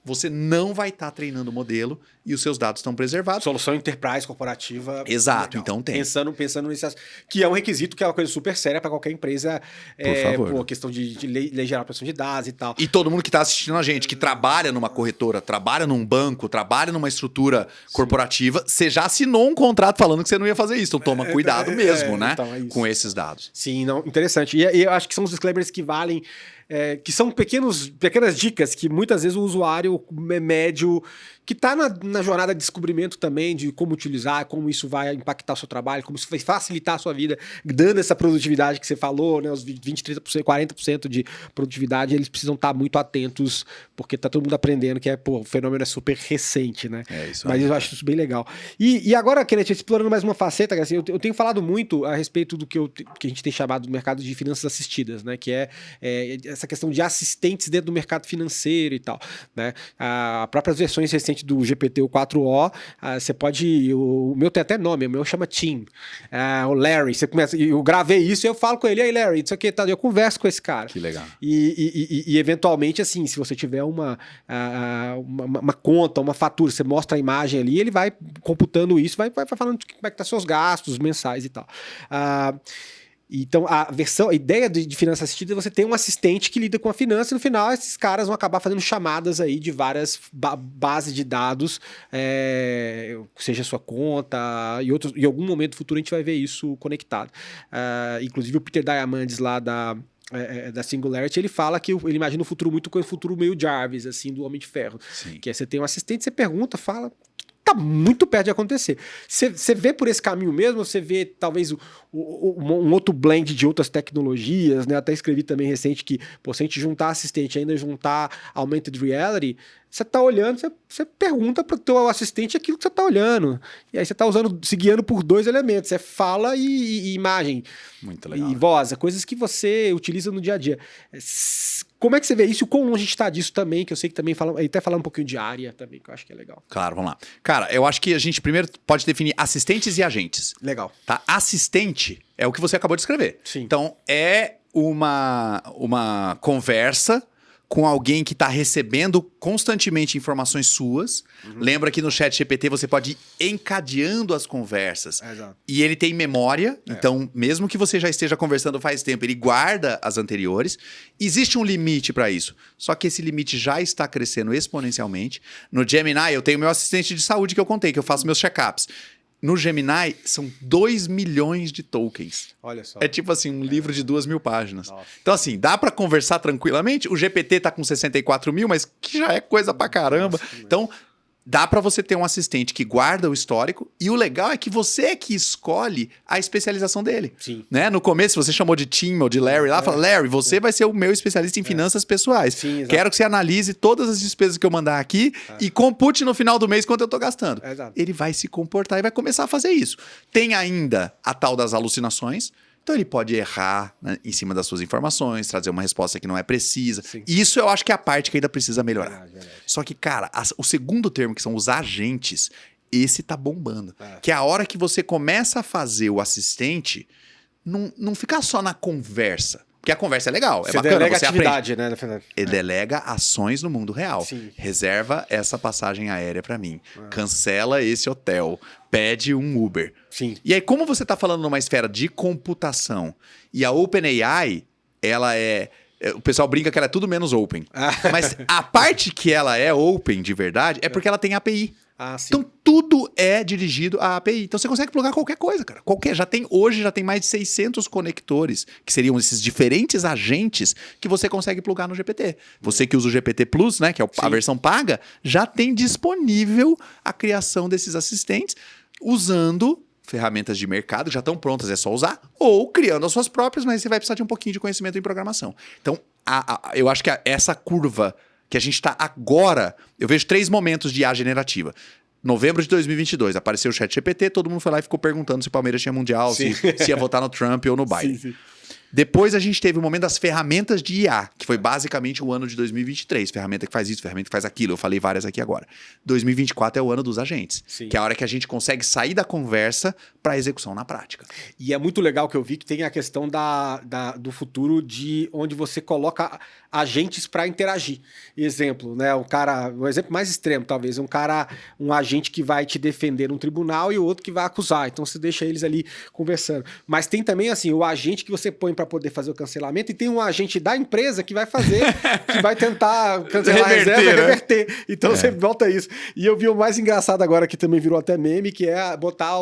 você não vai estar treinando o modelo e os seus dados estão preservados. Solução enterprise corporativa. Exato, legal. Então tem. Pensando nesse que é um requisito, que é uma coisa super séria para qualquer empresa. Por favor. Por questão de lei geral de proteção de dados e tal. E todo mundo que está assistindo a gente, que trabalha numa corretora, trabalha num banco, trabalha numa estrutura corporativa, você já assinou um contrato falando que você não ia fazer isso. Então toma cuidado mesmo, né? Então é com esses dados. Sim, não, interessante. E eu acho que são os disclaimers que valem. Que são pequenas dicas que muitas vezes o usuário médio que está na jornada de descobrimento também de como utilizar, como isso vai impactar o seu trabalho, como isso vai facilitar a sua vida, dando essa produtividade que você falou, né, os 20, 30%, 40% de produtividade, eles precisam estar muito atentos, porque está todo mundo aprendendo que o fenômeno é super recente, né? Mas eu acho isso bem legal. E agora, Kenneth, explorando mais uma faceta, assim, eu tenho falado muito a respeito do que a gente tem chamado do mercado de finanças assistidas, né? Que é essa questão de assistentes dentro do mercado financeiro e tal, né? As próprias versões recentes do GPT, o 4O, você pode... O meu tem até nome, o meu chama Tim. O Larry, você começa... Eu gravei isso e eu falo com ele, aí Larry, isso aqui, tá, eu converso com esse cara. Que legal. E eventualmente, assim, se você tiver uma conta, uma fatura, você mostra a imagem ali, ele vai computando isso, vai falando como é que tá seus gastos mensais e tal. Então, a ideia de finança assistida é você ter um assistente que lida com a finança e no final esses caras vão acabar fazendo chamadas aí de várias bases de dados, seja sua conta e outros. Em algum momento futuro a gente vai ver isso conectado. Inclusive o Peter Diamandis lá da Singularity, ele fala que ele imagina um futuro um futuro meio Jarvis, assim, do Homem de Ferro. Sim. Que é você tem um assistente, você pergunta, fala... Tá muito perto de acontecer. Você vê por esse caminho mesmo, você vê talvez um outro blend de outras tecnologias, né? Até escrevi também recente que, se a gente juntar assistente e ainda juntar augmented reality, você tá olhando, você pergunta pro teu assistente aquilo que você tá olhando. E aí você tá se guiando por dois elementos, é fala e imagem. Muito legal. E voz, coisas que você utiliza no dia a dia. Como é que você vê isso? Quão longe está disso também, que eu sei que também até falar um pouquinho de área também, que eu acho que é legal. Claro, vamos lá. Cara, eu acho que a gente primeiro pode definir assistentes e agentes. Legal. Tá? Assistente é o que você acabou de escrever. Sim. Então, é uma conversa com alguém que está recebendo constantemente informações suas. Lembra que no ChatGPT você pode ir encadeando as conversas. Exato. E ele tem memória, então mesmo que você já esteja conversando faz tempo, ele guarda as anteriores. Existe um limite para isso, só que esse limite já está crescendo exponencialmente. No Gemini eu tenho meu assistente de saúde que eu contei, que eu faço meus check-ups. No Gemini, são 2 milhões de tokens. Olha só. É tipo assim, um livro de 2.000 páginas. Nossa. Então assim, dá pra conversar tranquilamente. O GPT tá com 64 mil, mas que já é coisa pra caramba. Nossa, então, dá pra você ter um assistente que guarda o histórico. E o legal é que você é que escolhe a especialização dele. Sim. Né? No começo, você chamou de Tim ou de Larry lá. Fala, Larry, você vai ser o meu especialista em finanças pessoais. Sim, exato. Quero que você analise todas as despesas que eu mandar aqui e compute no final do mês quanto eu tô gastando. Exato. Ele vai se comportar e vai começar a fazer isso. Tem ainda a tal das alucinações. Então ele pode errar, né, em cima das suas informações, trazer uma resposta que não é precisa. Sim. Isso eu acho que é a parte que ainda precisa melhorar. Verdade. Só que, cara, o segundo termo, que são os agentes, esse tá bombando. Que é a hora que você começa a fazer o assistente, não ficar só na conversa. Porque a conversa é legal, é bacana, delega você atividade, aprende. né? Ele delega ações no mundo real. Sim. Reserva essa passagem aérea pra mim. Cancela esse hotel. Pede um Uber. Sim. E aí, como você tá falando numa esfera de computação, e a OpenAI, ela o pessoal brinca que ela é tudo menos open. Mas a parte que ela é open de verdade é porque ela tem API. sim. Então, tudo é dirigido à API. Então, você consegue plugar qualquer coisa, cara. Hoje já tem mais de 600 conectores, que seriam esses diferentes agentes que você consegue plugar no GPT. Você que usa o GPT Plus, né, que é a versão paga, já tem disponível a criação desses assistentes usando ferramentas de mercado que já estão prontas, é só usar, ou criando as suas próprias, mas você vai precisar de um pouquinho de conhecimento em programação. Então, eu acho que essa curva que a gente está agora, eu vejo 3 momentos de IA generativa. Novembro de 2022, apareceu o ChatGPT, todo mundo foi lá e ficou perguntando se o Palmeiras tinha mundial, se ia votar no Trump ou no Biden. Sim. Depois a gente teve o momento das ferramentas de IA, que foi basicamente o ano de 2023. Ferramenta que faz isso, ferramenta que faz aquilo. Eu falei várias aqui agora. 2024 é o ano dos agentes, que é a hora que a gente consegue sair da conversa para a execução na prática. E é muito legal que eu vi que tem a questão do futuro de onde você coloca agentes para interagir. Exemplo, né? Um exemplo mais extremo, talvez. Um agente que vai te defender num tribunal e o outro que vai acusar. Então você deixa eles ali conversando. Mas tem também assim, o agente que você põe para poder fazer o cancelamento e tem um agente da empresa que vai fazer, que vai tentar cancelar a reserva e reverter. Então você volta isso. E eu vi o mais engraçado agora, que também virou até meme, que é botar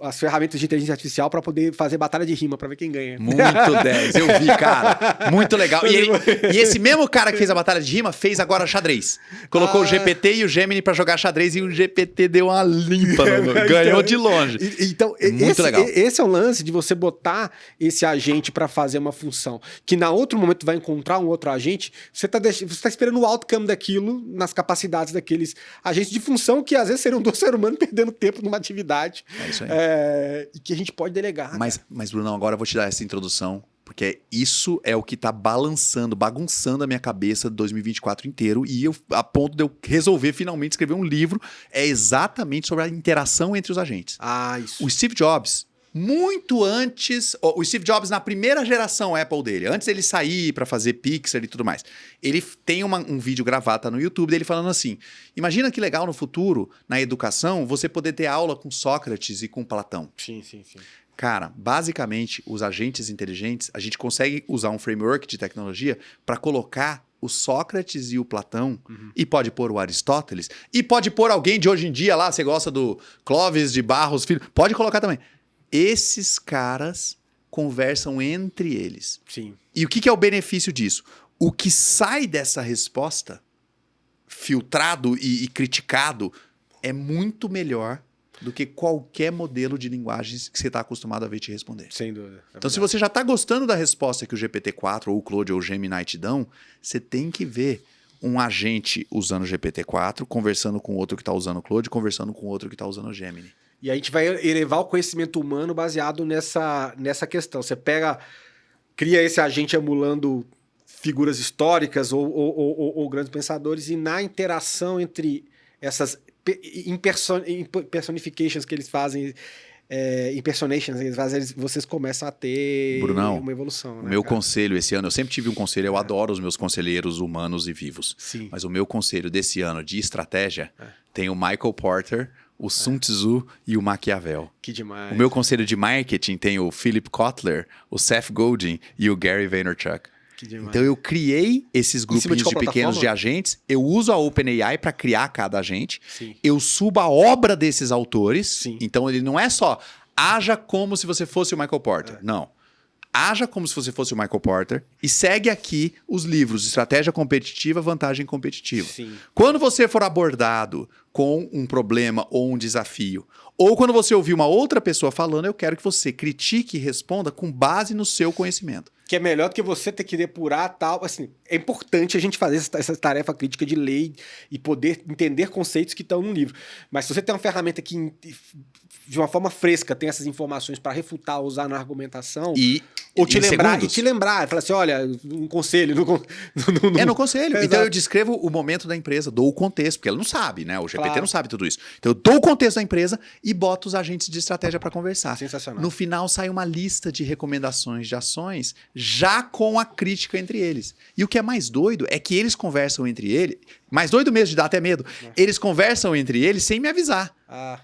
as ferramentas de inteligência artificial para poder fazer batalha de rima, para ver quem ganha. Muito 10, eu vi, cara. Muito legal. E esse mesmo cara que fez a batalha de rima fez agora xadrez. Colocou o GPT e o Gemini para jogar xadrez e o GPT deu uma limpa. Ganhou de longe. Então, muito legal. Esse é o lance de você botar esse agente para fazer uma função, que na outro momento vai encontrar um outro agente, você tá esperando o outcome daquilo nas capacidades daqueles agentes de função que às vezes seriam 2 seres humanos perdendo tempo numa atividade. É isso aí. E que a gente pode delegar. Mas, Brunão, agora eu vou te dar essa introdução, porque isso é o que tá bagunçando a minha cabeça de 2024 inteiro, e a ponto de eu resolver finalmente escrever um livro, é exatamente sobre a interação entre os agentes. Isso. O Steve Jobs, muito antes... O Steve Jobs, na primeira geração Apple dele, antes dele sair para fazer Pixar e tudo mais, ele tem um vídeo gravado, tá no YouTube, dele falando assim, imagina que legal no futuro, na educação, você poder ter aula com Sócrates e com Platão. Sim. Cara, basicamente, os agentes inteligentes, a gente consegue usar um framework de tecnologia para colocar o Sócrates e o Platão, e pode pôr o Aristóteles, e pode pôr alguém de hoje em dia lá, você gosta do Clóvis de Barros Filho, pode colocar também. Esses caras conversam entre eles. Sim. E o que é o benefício disso? O que sai dessa resposta, filtrado e criticado, é muito melhor do que qualquer modelo de linguagens que você está acostumado a ver te responder. Sem dúvida. Então, se você já está gostando da resposta que o GPT-4 ou o Claude ou o Gemini te dão, você tem que ver um agente usando o GPT-4, conversando com outro que está usando o Claude, conversando com outro que está usando o Gemini. E a gente vai elevar o conhecimento humano baseado nessa questão. Você cria esse agente emulando figuras históricas ou grandes pensadores, e na interação entre essas impersonifications que eles fazem, impersonations eles fazem, vocês começam a ter uma evolução. O meu conselho esse ano, eu sempre tive um conselho, eu adoro os meus conselheiros humanos e vivos. Sim. Mas o meu conselho desse ano de estratégia tem o Michael Porter, o Sun Tzu e o Maquiavel. Que demais. O meu conselho de marketing tem o Philip Kotler, o Seth Godin e o Gary Vaynerchuk. Então eu criei esses grupinhos de pequenos de agentes, eu uso a OpenAI para criar cada agente, eu subo a obra desses autores, então ele não é só haja como se você fosse o Michael Porter, não. Haja como se você fosse o Michael Porter e segue aqui os livros Estratégia Competitiva, Vantagem Competitiva. Sim. Quando você for abordado com um problema ou um desafio, ou quando você ouvir uma outra pessoa falando, eu quero que você critique e responda com base no seu conhecimento. Que é melhor do que você ter que depurar tal. Assim, é importante a gente fazer essa tarefa crítica de ler e poder entender conceitos que estão no livro. Mas se você tem uma ferramenta que, de uma forma fresca, tem essas informações para refutar, usar na argumentação, ou te lembrar, falar assim, olha, um conselho. No conselho. Então eu descrevo o momento da empresa, dou o contexto, porque ela não sabe, né? O GPT não sabe tudo isso. Então eu dou o contexto da empresa e boto os agentes de estratégia para conversar. Sensacional. No final sai uma lista de recomendações de ações, já com a crítica entre eles. E o que é mais doido é que eles conversam entre eles, mais doido mesmo, de dar até medo, eles conversam entre eles sem me avisar.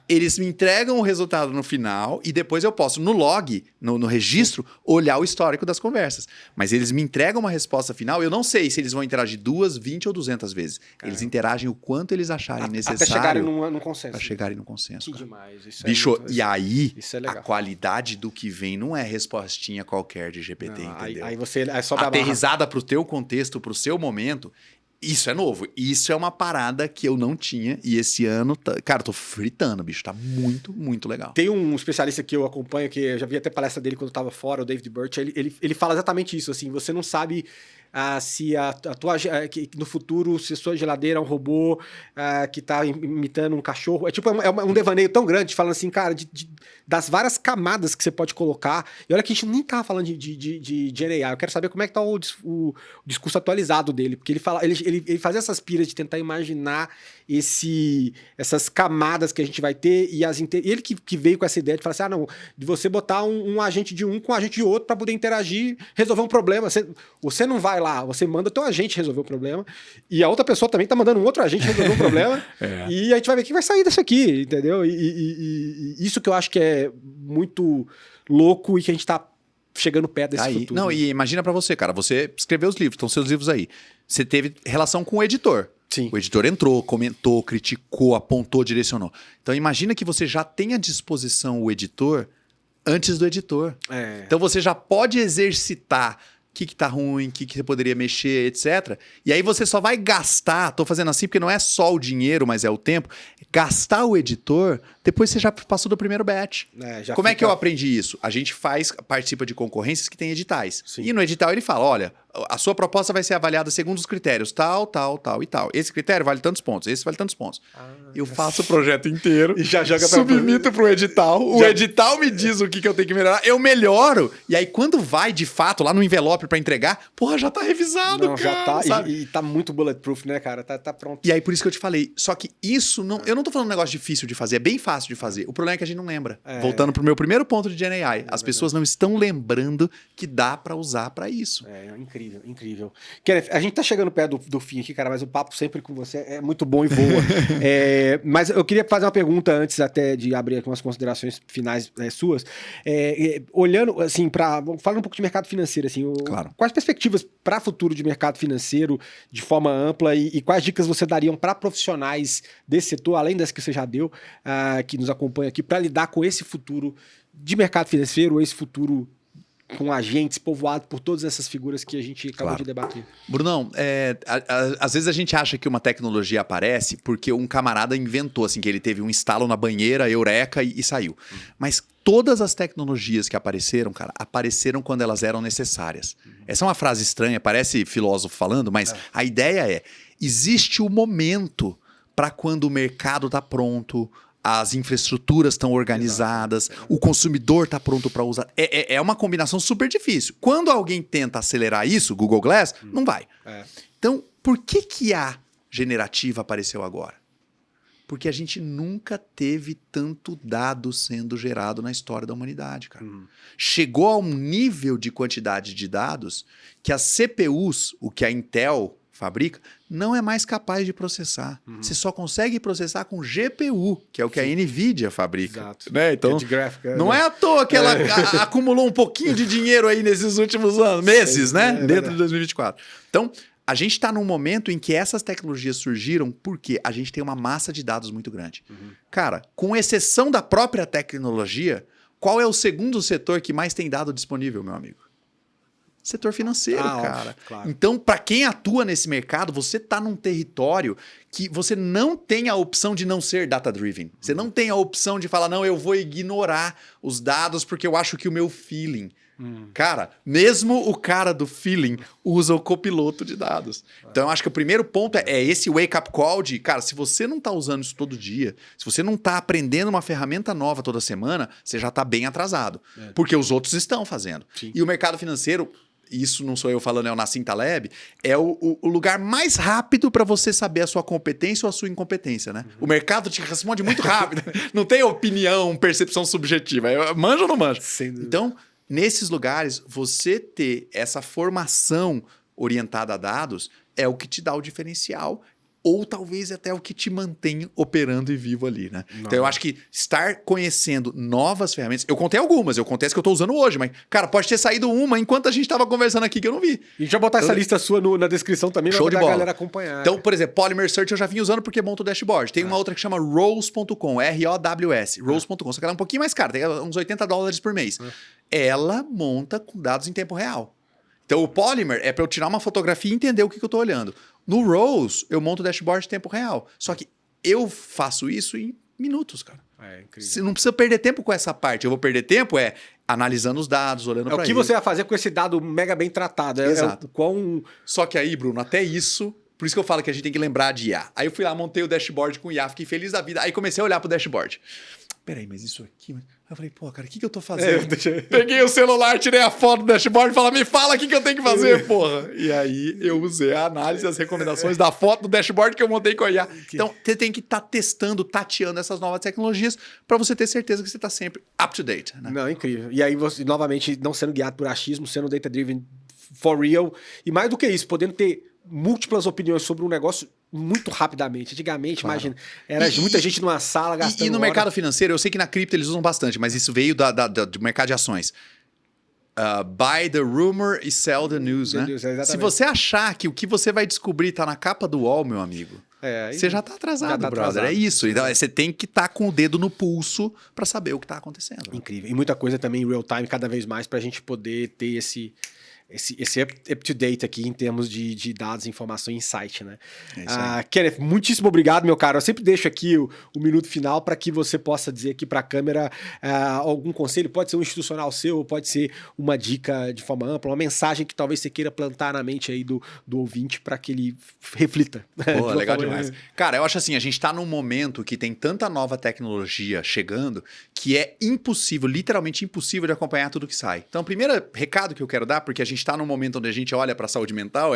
Eles me entregam o resultado no final e depois eu posso, no log, no registro, olhar o histórico das conversas. Mas eles me entregam uma resposta final. Eu não sei se eles vão interagir 2, 20 ou 200 vezes. Eles interagem o quanto eles acharem necessário. Até chegarem num consenso. Para chegarem num consenso. Que demais. Isso Bicho, muito, e aí, isso é legal. a qualidade do que vem não é respostinha qualquer de GPT, Não, entendeu? aí você só dá aterrizada pro teu contexto, pro seu momento. Isso é novo. Isso é uma parada que eu não tinha. E esse ano, cara, eu tô fritando, bicho. Tá muito, muito legal. Tem um especialista que eu acompanho, que eu já vi até palestra dele quando eu tava fora, o David Birch. Ele fala exatamente isso, assim. Você não sabe se a tua... que no futuro, se a sua geladeira é um robô que tá imitando um cachorro. É tipo um devaneio tão grande, falando assim, cara, das várias camadas que você pode colocar. E olha que a gente nem tava falando de GenAI. Eu quero saber como é que tá o discurso atualizado dele. Porque ele faz essas piras de tentar imaginar essas camadas que a gente vai ter. E ele que veio com essa ideia de falar assim, de você botar um agente de um com um agente de outro para poder interagir, resolver um problema. Você não vai lá, você manda teu agente resolver o problema. E a outra pessoa também tá mandando um outro agente resolver um problema. E a gente vai ver o que vai sair disso aqui, entendeu? E isso que eu acho que é muito louco e que a gente tá chegando perto desse futuro. Não, e imagina pra você, cara, você escreveu os livros, estão seus livros aí. Você teve relação com o editor. Sim. O editor entrou, comentou, criticou, apontou, direcionou. Então imagina que você já tem à disposição o editor antes do editor. Então você já pode exercitar o que tá ruim, o que você poderia mexer, etc. E aí você só vai gastar, tô fazendo assim porque não é só o dinheiro, mas é o tempo, gastar o editor, depois você já passou do primeiro batch. Como é que eu aprendi isso? A gente participa de concorrências que tem editais. Sim. E no edital ele fala, olha, a sua proposta vai ser avaliada segundo os critérios tal, tal, tal e tal. Esse critério vale tantos pontos, esse vale tantos pontos. Eu faço o projeto inteiro, e já joga submito pro edital, o edital me diz o que eu tenho que melhorar, eu melhoro. E aí quando vai de fato lá no envelope pra entregar, porra, já tá revisado, cara. Já tá, sabe? E tá muito bulletproof, né, cara? Tá pronto. E aí por isso que eu te falei, só que isso não... Eu não tô falando um negócio difícil de fazer, é bem fácil de fazer. O problema é que a gente não lembra. Voltando pro meu primeiro ponto de GenAI, as pessoas não estão lembrando que dá pra usar pra isso. Incrível, incrível. Kenneth, a gente tá chegando perto do fim aqui, cara, mas o papo sempre com você é muito bom e voa. Mas eu queria fazer uma pergunta antes até de abrir aqui umas considerações finais suas. Olhando, assim, falando um pouco de mercado financeiro, assim, claro. Quais perspectivas para futuro de mercado financeiro de forma ampla e quais dicas você dariam para profissionais desse setor, além das que você já deu, que nos acompanham aqui, para lidar com esse futuro de mercado financeiro, esse futuro com agentes povoado por todas essas figuras que a gente acabou de debater. Brunão, às vezes a gente acha que uma tecnologia aparece porque um camarada inventou, assim, que ele teve um estalo na banheira, eureka, e saiu. Mas todas as tecnologias que apareceram, cara, apareceram quando elas eram necessárias. Essa é uma frase estranha, parece filósofo falando, mas a ideia existe o momento para quando o mercado está pronto, as infraestruturas estão organizadas, o consumidor está pronto para usar. É uma combinação super difícil. Quando alguém tenta acelerar isso, Google Glass, não vai. Então, por que a generativa apareceu agora? Porque a gente nunca teve tanto dado sendo gerado na história da humanidade, cara. Chegou a um nível de quantidade de dados que as CPUs, o que a Intel fabrica, não é mais capaz de processar. Você só consegue processar com GPU, que é o que a NVIDIA fabrica. Exato. Né? Então, gráfica, não é à toa que ela acumulou um pouquinho de dinheiro aí nesses últimos meses, né? Dentro de 2024. Então, a gente está num momento em que essas tecnologias surgiram porque a gente tem uma massa de dados muito grande. Cara, com exceção da própria tecnologia, qual é o segundo setor que mais tem dado disponível, meu amigo? Setor financeiro, cara. Óbvio, claro. Então, para quem atua nesse mercado, você está num território que você não tem a opção de não ser data-driven. Você não tem a opção de falar, não, eu vou ignorar os dados porque eu acho que o meu feeling... Cara, mesmo o cara do feeling usa o copiloto de dados. Então, eu acho que o primeiro ponto é esse wake-up call de, cara, se você não está usando isso todo dia, se você não está aprendendo uma ferramenta nova toda semana, você já está bem atrasado. Porque os outros estão fazendo. Sim. E o mercado financeiro... Isso não sou eu falando, é o Nassim Taleb, é o lugar mais rápido para você saber a sua competência ou a sua incompetência, né? O mercado te responde muito rápido. Não tem opinião, percepção subjetiva. Manja ou não manja? Então, nesses lugares, você ter essa formação orientada a dados é o que te dá o diferencial ou talvez até o que te mantém operando e vivo ali, né? Não. Então eu acho que estar conhecendo novas ferramentas, eu contei algumas, eu contei as que eu tô usando hoje, mas, cara, pode ter saído uma enquanto a gente tava conversando aqui que eu não vi. E deixa eu botar essa lista sua na descrição também, Show de pra bola. galera acompanhar. Então, por exemplo, Polymer Search eu já vim usando porque monta o dashboard. Tem uma outra que chama Rows.com, R-O-W-S, Rows.com, só que ela é um pouquinho mais cara, tem uns $80 por mês. Ela monta com dados em tempo real. Então, o Polymer é para eu tirar uma fotografia e entender o que eu estou olhando. No Rows, eu monto o dashboard em tempo real. Só que eu faço isso em minutos, cara. É incrível. Você não precisa perder tempo com essa parte. Eu vou perder tempo analisando os dados, olhando para É o que você vai fazer com esse dado mega bem tratado. Exato. É o quão... Só que aí, Bruno, até isso... Por isso que eu falo que a gente tem que lembrar de IA. Aí eu fui lá, montei o dashboard com IA, fiquei feliz da vida. Aí comecei a olhar pro dashboard. Peraí, mas isso aqui... Aí eu falei, pô, cara, o que eu tô fazendo? Peguei o celular, tirei a foto do dashboard e falei, me fala o que eu tenho que fazer, porra. E aí eu usei a análise, as recomendações da foto do dashboard que eu montei com a IA. Então, você tem que estar testando, tateando essas novas tecnologias para você ter certeza que você está sempre up to date. Né? Não, incrível. E aí, você, novamente, não sendo guiado por achismo, sendo data-driven for real. E mais do que isso, podendo ter múltiplas opiniões sobre um negócio muito rapidamente. Antigamente, claro. Imagina, era muita gente numa sala gastando E no mercado financeiro, eu sei que na cripto eles usam bastante, mas isso veio do mercado de ações. Buy the rumor e sell the news, né? Se você achar que o que você vai descobrir tá na capa do UOL, meu amigo, você já tá atrasado, brother. Atrasado. É isso. Então, você tem que estar com o dedo no pulso para saber o que tá acontecendo. Incrível. E muita coisa também em real time, cada vez mais, pra gente poder ter esse up-to-date aqui em termos de dados, informação e insight, né? Kenneth, muitíssimo obrigado, meu cara. Eu sempre deixo aqui o minuto final para que você possa dizer aqui para a câmera algum conselho, pode ser um institucional seu, pode ser uma dica de forma ampla, uma mensagem que talvez você queira plantar na mente aí do ouvinte para que ele reflita. Pô, legal demais. Cara, eu acho assim, a gente tá num momento que tem tanta nova tecnologia chegando que é impossível, literalmente impossível de acompanhar tudo que sai. Então, o primeiro recado que eu quero dar, porque a gente está num momento onde a gente olha para a saúde mental,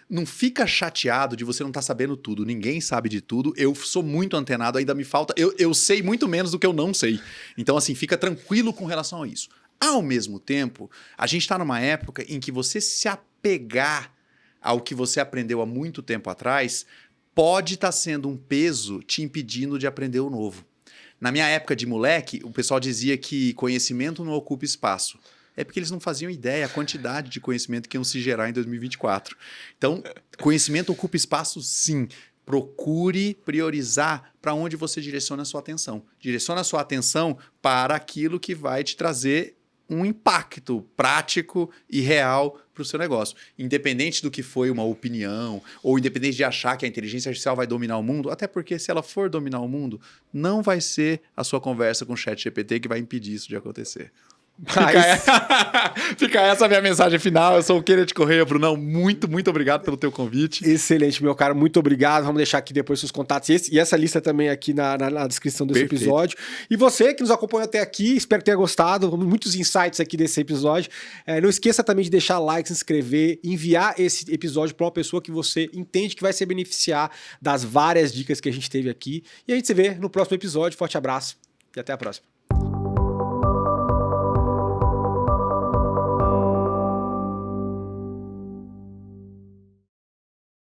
não fica chateado de você não estar sabendo tudo. Ninguém sabe de tudo. Eu sou muito antenado, ainda me falta... Eu sei muito menos do que eu não sei. Então, assim, fica tranquilo com relação a isso. Ao mesmo tempo, a gente está numa época em que você se apegar ao que você aprendeu há muito tempo atrás pode estar sendo um peso te impedindo de aprender o novo. Na minha época de moleque, o pessoal dizia que conhecimento não ocupa espaço. É porque eles não faziam ideia a quantidade de conhecimento que iam se gerar em 2024. Então, conhecimento ocupa espaço, sim. Procure priorizar para onde você direciona a sua atenção. Direciona a sua atenção para aquilo que vai te trazer um impacto prático e real para o seu negócio. Independente do que foi uma opinião, ou independente de achar que a inteligência artificial vai dominar o mundo, até porque se ela for dominar o mundo, não vai ser a sua conversa com o ChatGPT que vai impedir isso de acontecer. Fica essa a minha mensagem final. Eu sou o Kenneth Correia, Brunão. Muito obrigado pelo teu convite. Excelente, meu cara. Muito obrigado. Vamos deixar aqui depois seus contatos e essa lista também aqui na descrição desse episódio. E você que nos acompanhou até aqui, espero que tenha gostado. Muitos insights aqui desse episódio. Não esqueça também de deixar like, se inscrever, enviar esse episódio para uma pessoa que você entende que vai se beneficiar das várias dicas que a gente teve aqui. E a gente se vê no próximo episódio. Forte abraço e até a próxima.